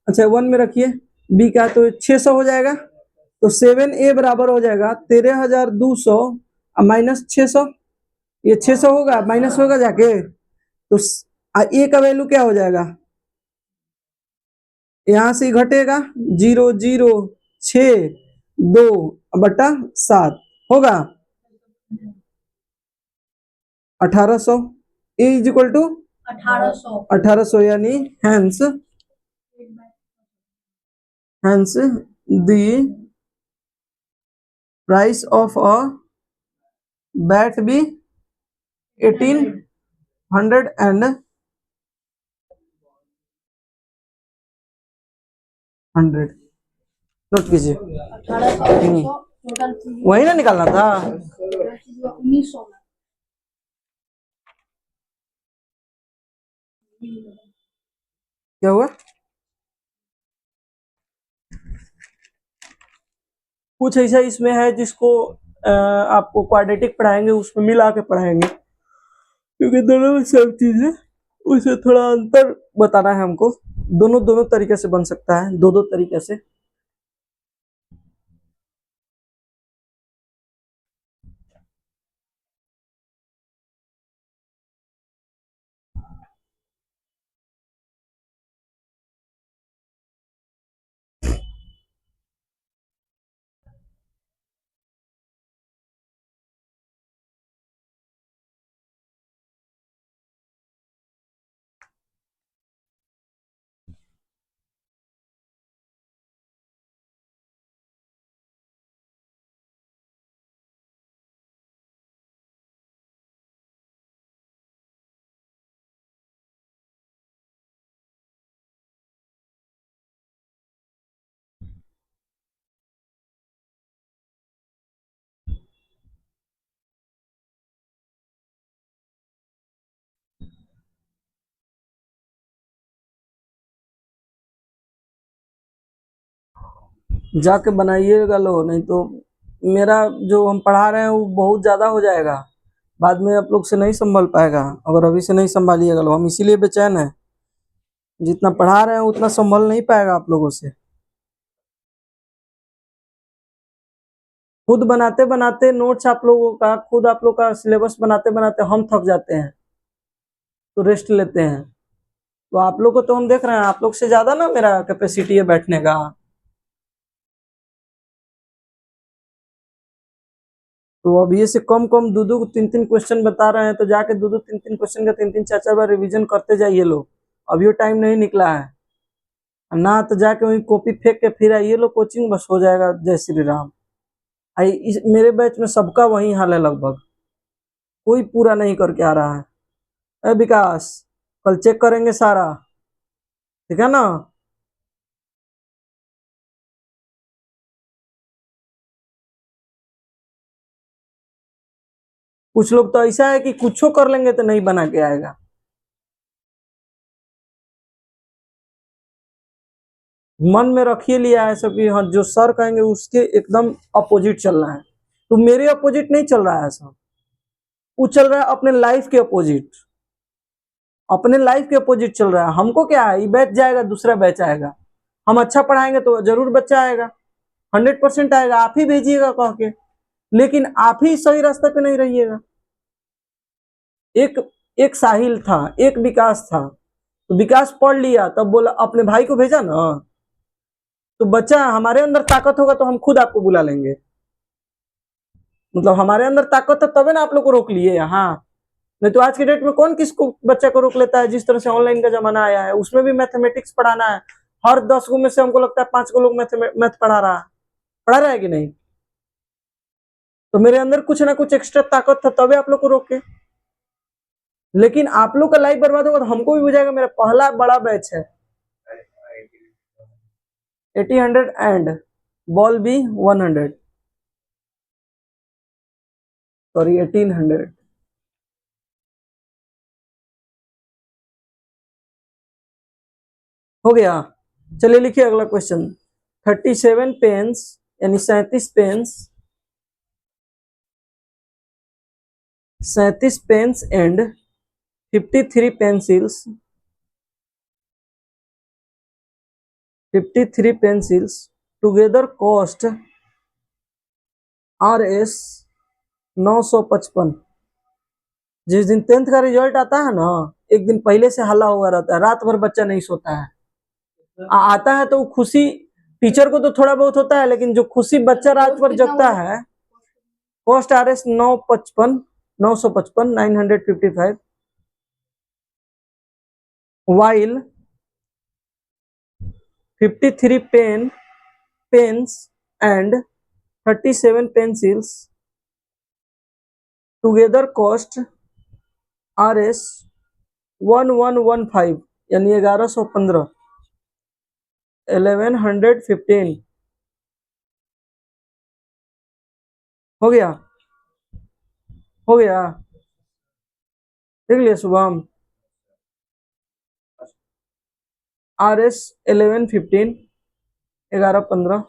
Speaker 1: अच्छा 1 में रखिए, b का तो 600 हो जाएगा, तो 7a बराबर हो जाएगा 13,200 माइनस 600, ये 600 होगा माइनस होगा जाके, तो a का वैल्यू क्या हो जाएगा, यहां से घटेगा 0,062 होगा 1800, ए इज इक्वल टू
Speaker 5: 1800
Speaker 1: 1800, यानी hence the price of a bat be 1800 and 100, note कीजिए।
Speaker 5: 1800 टोटल
Speaker 1: वही ना निकालना था।
Speaker 5: 1900
Speaker 1: क्या हुआ, कुछ ऐसा इसमें है जिसको आपको क्वाड्रेटिक पढ़ाएंगे उसमें मिला के पढ़ाएंगे, क्योंकि दोनों में सेम चीज है, उसे थोड़ा अंतर बताना है हमको। दोनों दोनों तरीके से बन सकता है, दो दो तरीके से। जाके बनाइएगा लो, नहीं तो मेरा जो हम पढ़ा रहे हैं वो बहुत ज़्यादा हो जाएगा, बाद में आप लोग से नहीं संभल पाएगा। अगर अभी से नहीं संभालिएगा लो, हम इसीलिए बेचैन हैं, जितना पढ़ा रहे हैं उतना संभल नहीं पाएगा आप लोगों से। खुद बनाते बनाते नोट्स आप लोगों का, खुद आप लोग का सिलेबस बनाते बनाते हम थक जाते हैं, तो रेस्ट लेते हैं। तो आप लोग को तो हम देख रहे हैं, आप लोग से ज्यादा ना मेरा कैपेसिटी है बैठने का। तो अब ये से कम कम दो दो तीन तीन क्वेश्चन बता रहे हैं, तो जाके दो दो तीन तीन क्वेश्चन का तीन तीन चार चार बार रिवीजन करते जाइए लोग। अभी टाइम नहीं निकला है ना, तो जाके वही कॉपी फेंक के फिर आइए लो कोचिंग, बस हो जाएगा। जय श्री राम। आई मेरे बैच में सबका वही हाल है लगभग, कोई पूरा नहीं करके आ रहा है। अरे विकास, कल चेक करेंगे सारा, ठीक है ना। कुछ लोग तो ऐसा है कि कुछो कर लेंगे तो नहीं बना के आएगा। मन में रखिए लिया है सब कि हाँ जो सर कहेंगे उसके एकदम अपोजिट चलना है। तो मेरे अपोजिट नहीं चल रहा है सब, वो चल रहा है अपने लाइफ के अपोजिट, अपने लाइफ के अपोजिट चल रहा है। हमको क्या है, ये बैच जाएगा दूसरा बैच आएगा, हम अच्छा पढ़ाएंगे तो जरूर बच्चा आएगा, 100% आएगा। आप ही भेजिएगा कह के, लेकिन आप ही सही रास्ते पे नहीं रहिएगा। एक एक साहिल था, एक विकास था, तो विकास पढ़ लिया तब बोला, अपने भाई को भेजा ना, तो बच्चा हमारे अंदर ताकत होगा तो हम खुद आपको बुला लेंगे। मतलब हमारे अंदर ताकत है तबे ना आप लोग को रोक लिए यहाँ, नहीं तो आज के डेट में कौन किसको बच्चे को रोक लेता है। जिस तरह से ऑनलाइन का जमाना आया है, उसमें भी मैथमेटिक्स पढ़ाना है, हर 10 गो में से हमको लगता है 5 को लोग मैथ पढ़ा रहा है कि नहीं। तो मेरे अंदर कुछ ना कुछ एक्स्ट्रा ताकत था तबे आप लोग को रोके। लेकिन आप लोग का लाइफ बर्बाद होगा तो हमको भी बुझाएगा। मेरा पहला बड़ा बैच है 80 100 एंड बॉल भी 100, सॉरी 1800। हो गया। चलिए लिखिए अगला क्वेश्चन। 37 पेन्स यानी 37 pens, 37 pens and 53 pencils, 53 pencils together cost RS 955। जिस दिन 10th का रिजल्ट आता है ना, एक दिन पहले से हल्ला हुआ रहता है, रात भर बच्चा नहीं सोता है। आता है तो खुशी टीचर को तो थोड़ा बहुत होता है, लेकिन जो खुशी बच्चा रात भर जगता है। Cost RS 955 955 while 53 pens and 37 pencils together cost RS 1115 यानी 1115 1115। हो गया, हो गया, देख लिया शुभम। RS 1115 1115।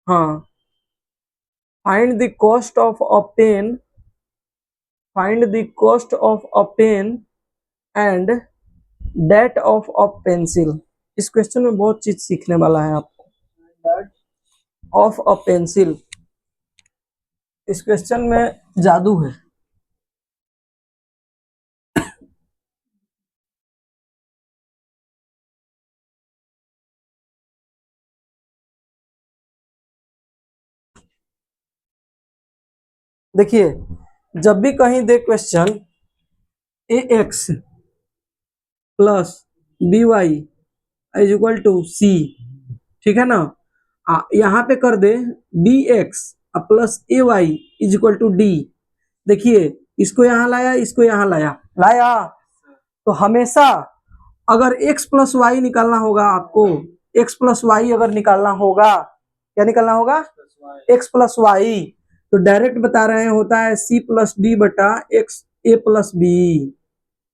Speaker 1: हाँ, find the cost of a pen, find the cost of a pen and that of a pencil। इस क्वेश्चन में बहुत चीज सीखने वाला है आपको। ऑफ अ पेंसिल, इस क्वेश्चन में जादू है। देखिए, जब भी कहीं दे question AX plus BY is equal to C, ठीक है ना, यहाँ पे कर दे BX plus AY is equal to D। देखिए, इसको यहाँ लाया, इसको यहाँ लाया, तो हमेशा अगर x प्लस वाई निकालना होगा आपको, x प्लस वाई अगर निकालना होगा, क्या निकालना होगा, x प्लस वाई, तो डायरेक्ट बता रहे हैं होता है C प्लस डी बटा एक्स A प्लस बी।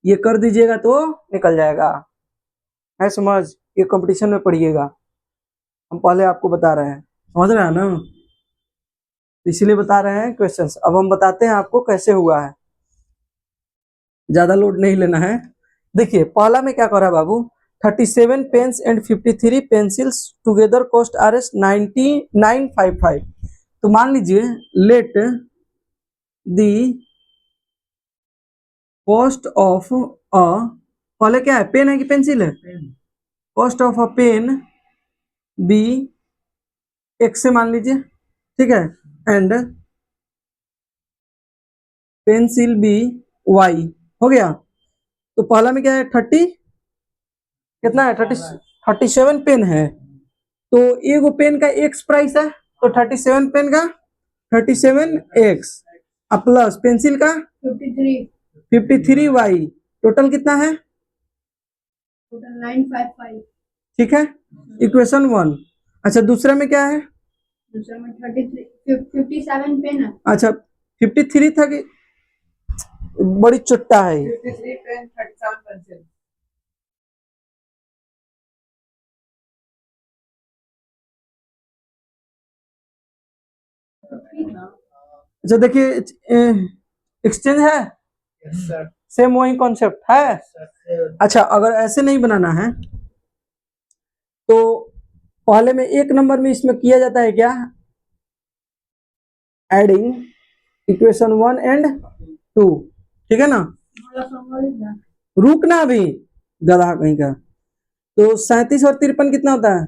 Speaker 1: ये कर दीजिएगा तो निकल जाएगा, है समझ। ये कंपटीशन में पढ़िएगा, हम पहले आपको बता रहे हैं, समझ रहे हैं ना, इसीलिए बता रहे हैं क्वेश्चंस। अब हम बताते हैं आपको कैसे हुआ है, ज्यादा लोड नहीं लेना है। देखिए पहला में क्या कर रहा है बाबू, 37 pens and 53 pencils together cost RS 9955। तो मान लीजिए let the cost of a, पहले क्या है, पेन है कि पेंसिल है, cost of a pen be x से मान लीजिए, ठीक है, एंड पेंसिल बी y, हो गया। तो पहला में क्या है, 30 कितना है, 37 पेन है, तो एगो पेन का x प्राइस है, तो 37 पेन का 37x प्लस पेंसिल का
Speaker 5: 53
Speaker 1: 53y, टोटल कितना है,
Speaker 5: टोटल 955।
Speaker 1: ठीक है, इक्वेशन 1। अच्छा दूसरा में क्या है,
Speaker 5: दूसरा में 57 पेन है।
Speaker 1: अच्छा 53 था कि बड़ी चुट्टा है,
Speaker 2: 53 पेन 37 पेंसिल।
Speaker 1: अच्छा देखिए एक्सचेंज है,
Speaker 2: यस सर।
Speaker 1: सेम वही कॉन्सेप्ट है। अच्छा अगर ऐसे नहीं बनाना है तो पहले में एक नंबर में इसमें किया जाता है क्या, एडिंग इक्वेशन 1 एंड 2, ठीक है ना, रुकना अभी गधा कहीं का। तो 37 और 53 कितना होता है,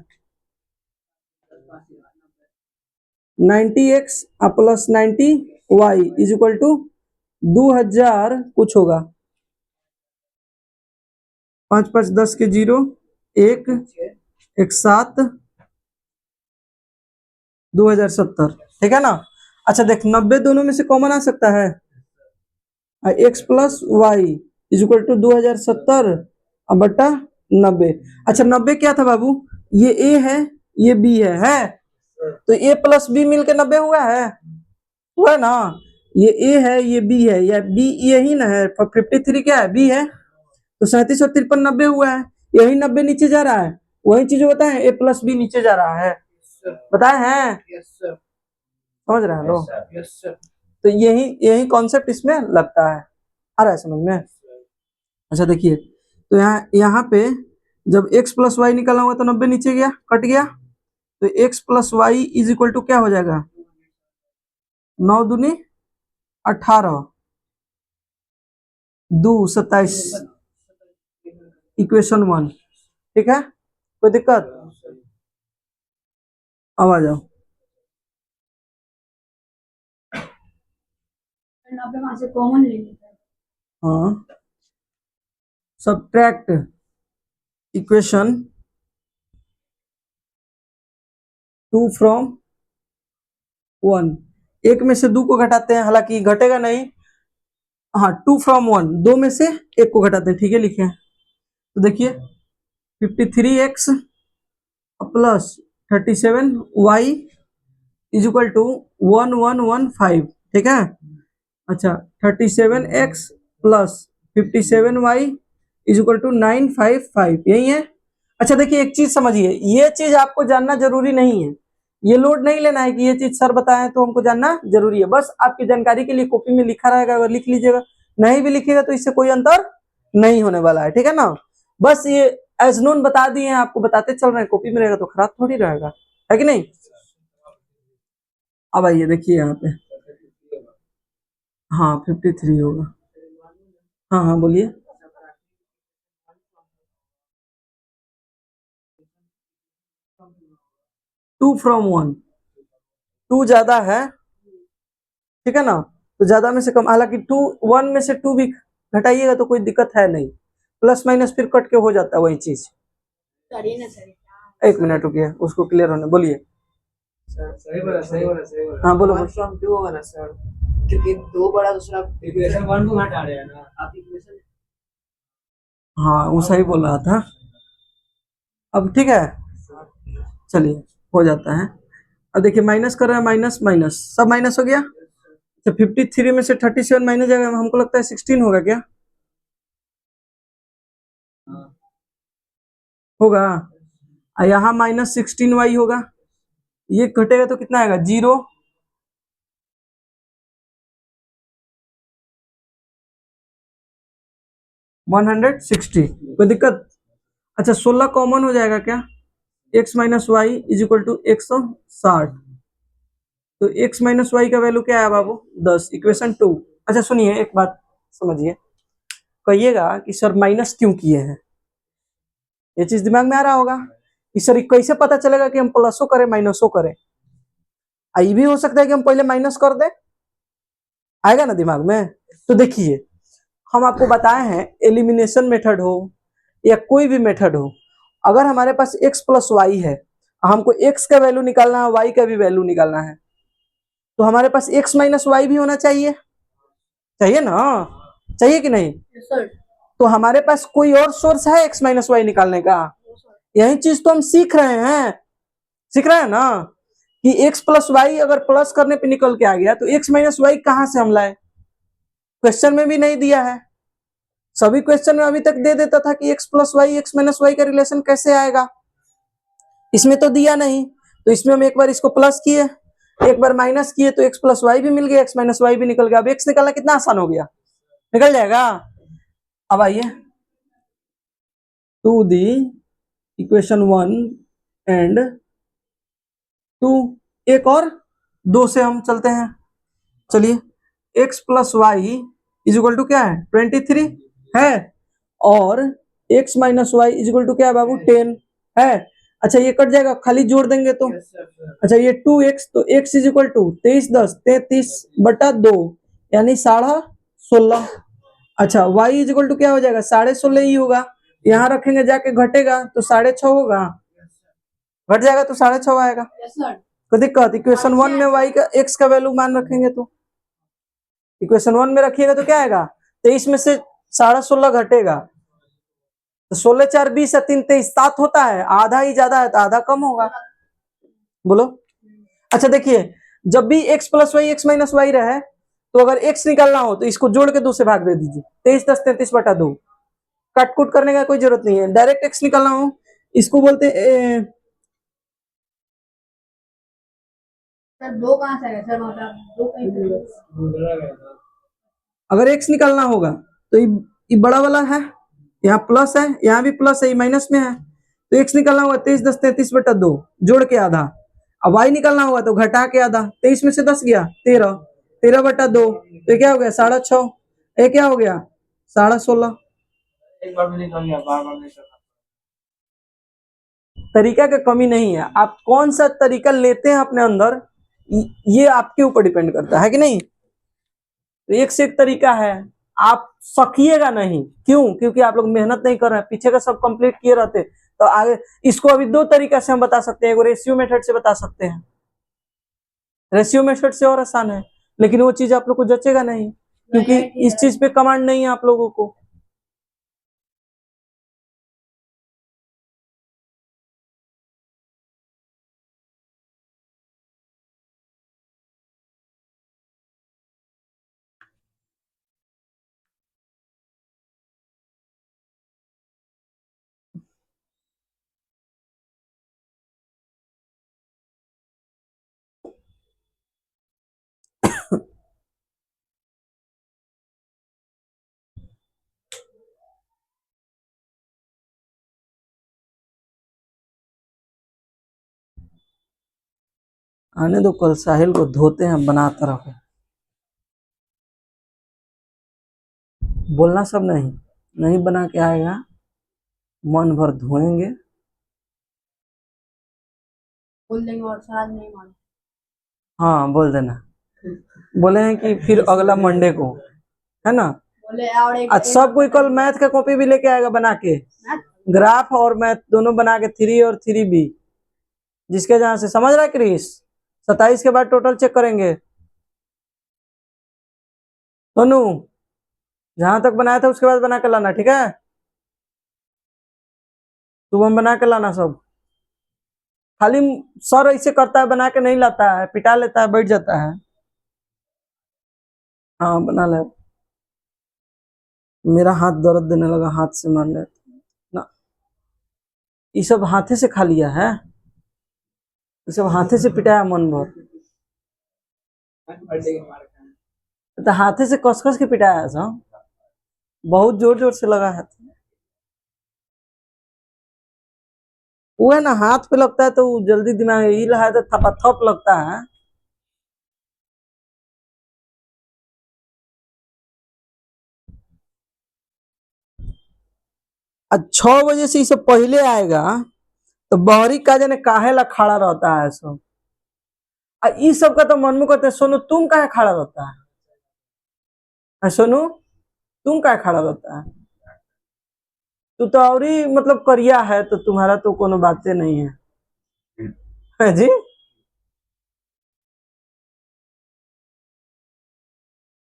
Speaker 1: 90x plus 90y is equal to 2000 कुछ होगा, 5 5 10 के 0 1 1 7 2070, ठीक है ना। अच्छा देख 90 दोनों में से कॉमन आ सकता है, x plus y is equal to 2070 बट्टा 90। अच्छा 90 क्या था बाबू, ये a है ये b है तो a प्लस बी मिलके 90 हुआ है ना, ये a है ये b है, या b यही ना है, 53 क्या है b है, तो 37 और 53 90 हुआ है, यही 90 नीचे जा रहा है, वही चीज होता है, a प्लस बी नीचे जा रहा है, बताए हैं,
Speaker 2: यस सर।
Speaker 1: समझ रहे हैं लोग।
Speaker 2: Yes sir.
Speaker 1: तो यही यही कॉन्सेप्ट इसमें लगता है, आ रहा है समझ में। अच्छा देखिए तो यहाँ पे जब x प्लस वाई निकाला होगा तो 90 नीचे गया, कट गया, तो x plus y is equal to क्या हो जाएगा, 9 दूनी 18 2 27, इक्वेशन 1, ठीक है, कोई दिक्कत, अब आ जाओ।
Speaker 5: 90 वहां से कॉमन ले लेते हैं।
Speaker 1: हाँ सब्ट्रैक्ट इक्वेशन 2 फ्रॉम 1, एक में से 2 को घटाते हैं, हालांकि घटेगा नहीं, हाँ 2 फ्रॉम 1, 2 में से 1 को घटाते हैं, ठीक है लिखे हैं। तो देखिए 53x plus 37y is equal to 1115, ठीक है। अच्छा 37x plus 57y is equal to 955, यही है। अच्छा देखिए एक चीज समझिए, ये चीज आपको जानना जरूरी नहीं है, ये लोड नहीं लेना है कि ये चीज सर बताए तो हमको जानना जरूरी है, बस आपकी जानकारी के लिए कॉपी में लिखा रहेगा, अगर लिख लीजिएगा, नहीं भी लिखिएगा तो इससे कोई अंतर नहीं होने वाला है, ठीक है ना। बस ये एज नोन बता दिए हैं आपको, बताते चल रहे हैं, कॉपी में रहेगा तो खराब थोड़ी रहेगा, है कि नहीं। अब आइए देखिए यहाँ पे, हाँ 53 होगा, हाँ हाँ बोलिए, टू फ्रॉम 1, 2 ज्यादा है, ठीक है ना, तो ज्यादा में से कम, हालांकि 2 1 में से 2 भी घटाइएगा तो कोई दिक्कत है नहीं, प्लस माइनस फिर कट के हो जाता है वही चीज।
Speaker 5: सही ना सही।
Speaker 1: एक मिनट रुकिए उसको क्लियर होने, बोलिए।
Speaker 2: सर सही बोला सही बोला सही बोला।
Speaker 1: हाँ बोलो
Speaker 2: 1 फ्रॉम 2 होगा ना सर, क्योंकि 2 बड़ा दूसरा इक्वेशन 1 को घटा रहे हैं ना आप इक्वेशन।
Speaker 1: हाँ वो सही बोल रहा था, अब ठीक है, चलिए हो जाता है। अब देखिए माइनस कर रहे हैं, माइनस माइनस सब माइनस हो गया, तो 53 में से 37 माइनस जाएगा, हमको लगता है 16 होगा क्या, होगा, यहाँ -16y होगा, ये घटेगा तो कितना आएगा 0, 160, कोई दिक्कत? अच्छा 16 कॉमन हो जाएगा क्या, x minus y is equal to 160, तो x माइनस वाई का वैल्यू क्या है बाबू 10, इक्वेशन 2। अच्छा सुनिए एक बात समझिए, कहिएगा कि सर माइनस क्यों किए हैं, ये चीज दिमाग में आ रहा होगा कि सर कैसे पता चलेगा कि हम प्लसो करें माइनसो करें, ये भी हो सकता है कि हम पहले माइनस कर दें, आएगा ना दिमाग में। तो देखिए हम आपको बताए हैं एलिमिनेशन मेथड हो या कोई भी मेथड हो, अगर हमारे पास x प्लस वाई है, हमको x का वैल्यू निकालना है, y का भी वैल्यू निकालना है, तो हमारे पास x माइनस वाई भी होना चाहिए, चाहिए ना, चाहिए कि नहीं?
Speaker 5: Yes, sir.
Speaker 1: तो हमारे पास कोई और सोर्स है x माइनस वाई निकालने का? यही चीज तो हम सीख रहे हैं, सीख रहे हैं ना कि x प्लस वाई अगर प्लस करने पे निकल के आ गया तो x माइनस वाई कहां से हम लाए, क्वेश्चन में भी नहीं दिया है, सभी क्वेश्चन में अभी तक दे देता था कि x plus y x minus y का रिलेशन कैसे आएगा, इसमें तो दिया नहीं, तो इसमें हम एक बार इसको प्लस किए, एक बार माइनस किए, तो x प्लस वाई भी मिल गया, x माइनस वाई भी निकल गया, अब x निकालना कितना आसान हो गया, निकल जाएगा। अब आइए टू दी इक्वेशन 1 एंड 2, एक और 2 से हम चलते हैं, चलिए x plus y is equal to क्या है 23 है, और x minus y is equal to क्या है बाबू 10 है। अच्छा ये कट जाएगा, खाली जोड़ देंगे तो, अच्छा ये 2x, तो x इज इक्वल टू 23 10 33/2 यानी 16.5। अच्छा y इज इक्वल टू क्या हो जाएगा 16.5 ही होगा, यहाँ रखेंगे जाके घटेगा तो 6.5 होगा, घट जाएगा तो 6.5 आएगा,
Speaker 5: Yes, sir.
Speaker 1: कोई दिक्कत? इक्वेशन 1 में y का x का वैल्यू मान रखेंगे तो, इक्वेशन 1 में रखिएगा तो क्या आएगा 23 में से 16.5 घटेगा तो 16 4 20 है 3 23 7 होता है, आधा ही ज्यादा है तो आधा कम होगा, बोलो। अच्छा देखिए जब भी x plus y x minus y रहे, तो अगर x निकालना हो तो इसको जोड़ के 2 से भाग दे दीजिए, 23 10 33/2, कट कुट करने का कोई जरूरत नहीं है, डायरेक्ट x निकालना हो इसको बोलते
Speaker 5: सर दो कहाँ से आएगा सर, मतलब दो कहीं से?
Speaker 1: अगर x निकालना होगा तो ये बड़ा वाला है, यहाँ प्लस है, यहाँ भी प्लस है, ये माइनस में है, तो x निकालना होगा 23 10 33/2 जोड़ के आधा, अब y निकालना होगा तो घटा के आधा, 23 में से 10 गया 13 13/2, तो क्या हो गया 6.5, ये क्या हो गया 16.5।
Speaker 4: एक बार में निकल गया, बार बार नहीं करना।
Speaker 1: तरीका का कमी नहीं है, आप कौन सा तरीका लेते हैं अपने अंदर, ये आपके ऊपर डिपेंड करता है कि नहीं। तो एक से एक तरीका है, आप सकिएगा नहीं, क्यों? क्योंकि आप लोग मेहनत नहीं कर रहे हैं, पीछे का सब कंप्लीट किए रहते तो आगे। इसको अभी 2 तरीका से हम बता सकते हैं, रेशियो मेथड से बता सकते हैं, रेशियो मेथड से और आसान है, लेकिन वो चीज आप लोग को जचेगा नहीं, क्योंकि इस चीज पे कमांड नहीं है आप लोगों को। आने दो, कल साहिल को धोते हैं बनाता रहो, बोलना सब नहीं, नहीं बना के आएगा मन भर धोएंगे।
Speaker 5: बोल देंगे और सर आज नहीं मान,
Speaker 1: हाँ बोल देना, बोले हैं कि फिर अगला मंडे को, है ना।
Speaker 5: बोले और एक
Speaker 1: आज सब कोई कल मैथ का कॉपी भी लेके आएगा बना के, ग्राफ और मैथ दोनों बना के 3 और 3B, जिसके जहां से समझ रहा है क्रिस, 27 के बाद टोटल चेक करेंगे। सोनू जहां तक बनाया था उसके बाद बना के लाना, ठीक है, सुबह बना के लाना सब, खाली सर ऐसे करता है बना के नहीं लाता है, पिटा लेता है बैठ जाता है। हाँ बना ले, मेरा हाथ दर्द देने लगा, हाथ से मारने ना। ये सब हाथे से खा लिया है, ये सब हाथे से पिटाया मन भर।
Speaker 2: बर्थडे के मार खाना।
Speaker 1: तो हाथे से कस कस के पिटाया है सब, बहुत जोर जोर से लगा है। वो है ना, हाथ पे लगता है तो वो जल्दी दिमाग में हिल है तो थपा थप लगता है। आज 6 बजे से ये सब पहले आएगा तो बहरी का जाने काहे ला खड़ा रहता है सब। इस सब का तो मन में कहते हैं, सोनू तुम काहे खड़ा रहता है? सोनू तुम काहे खड़ा रहता है? तू तो और ही मतलब करिया है, तो तुम्हारा तो कोनो बातें नहीं है जी।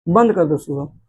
Speaker 1: बंद कर दो सुबह।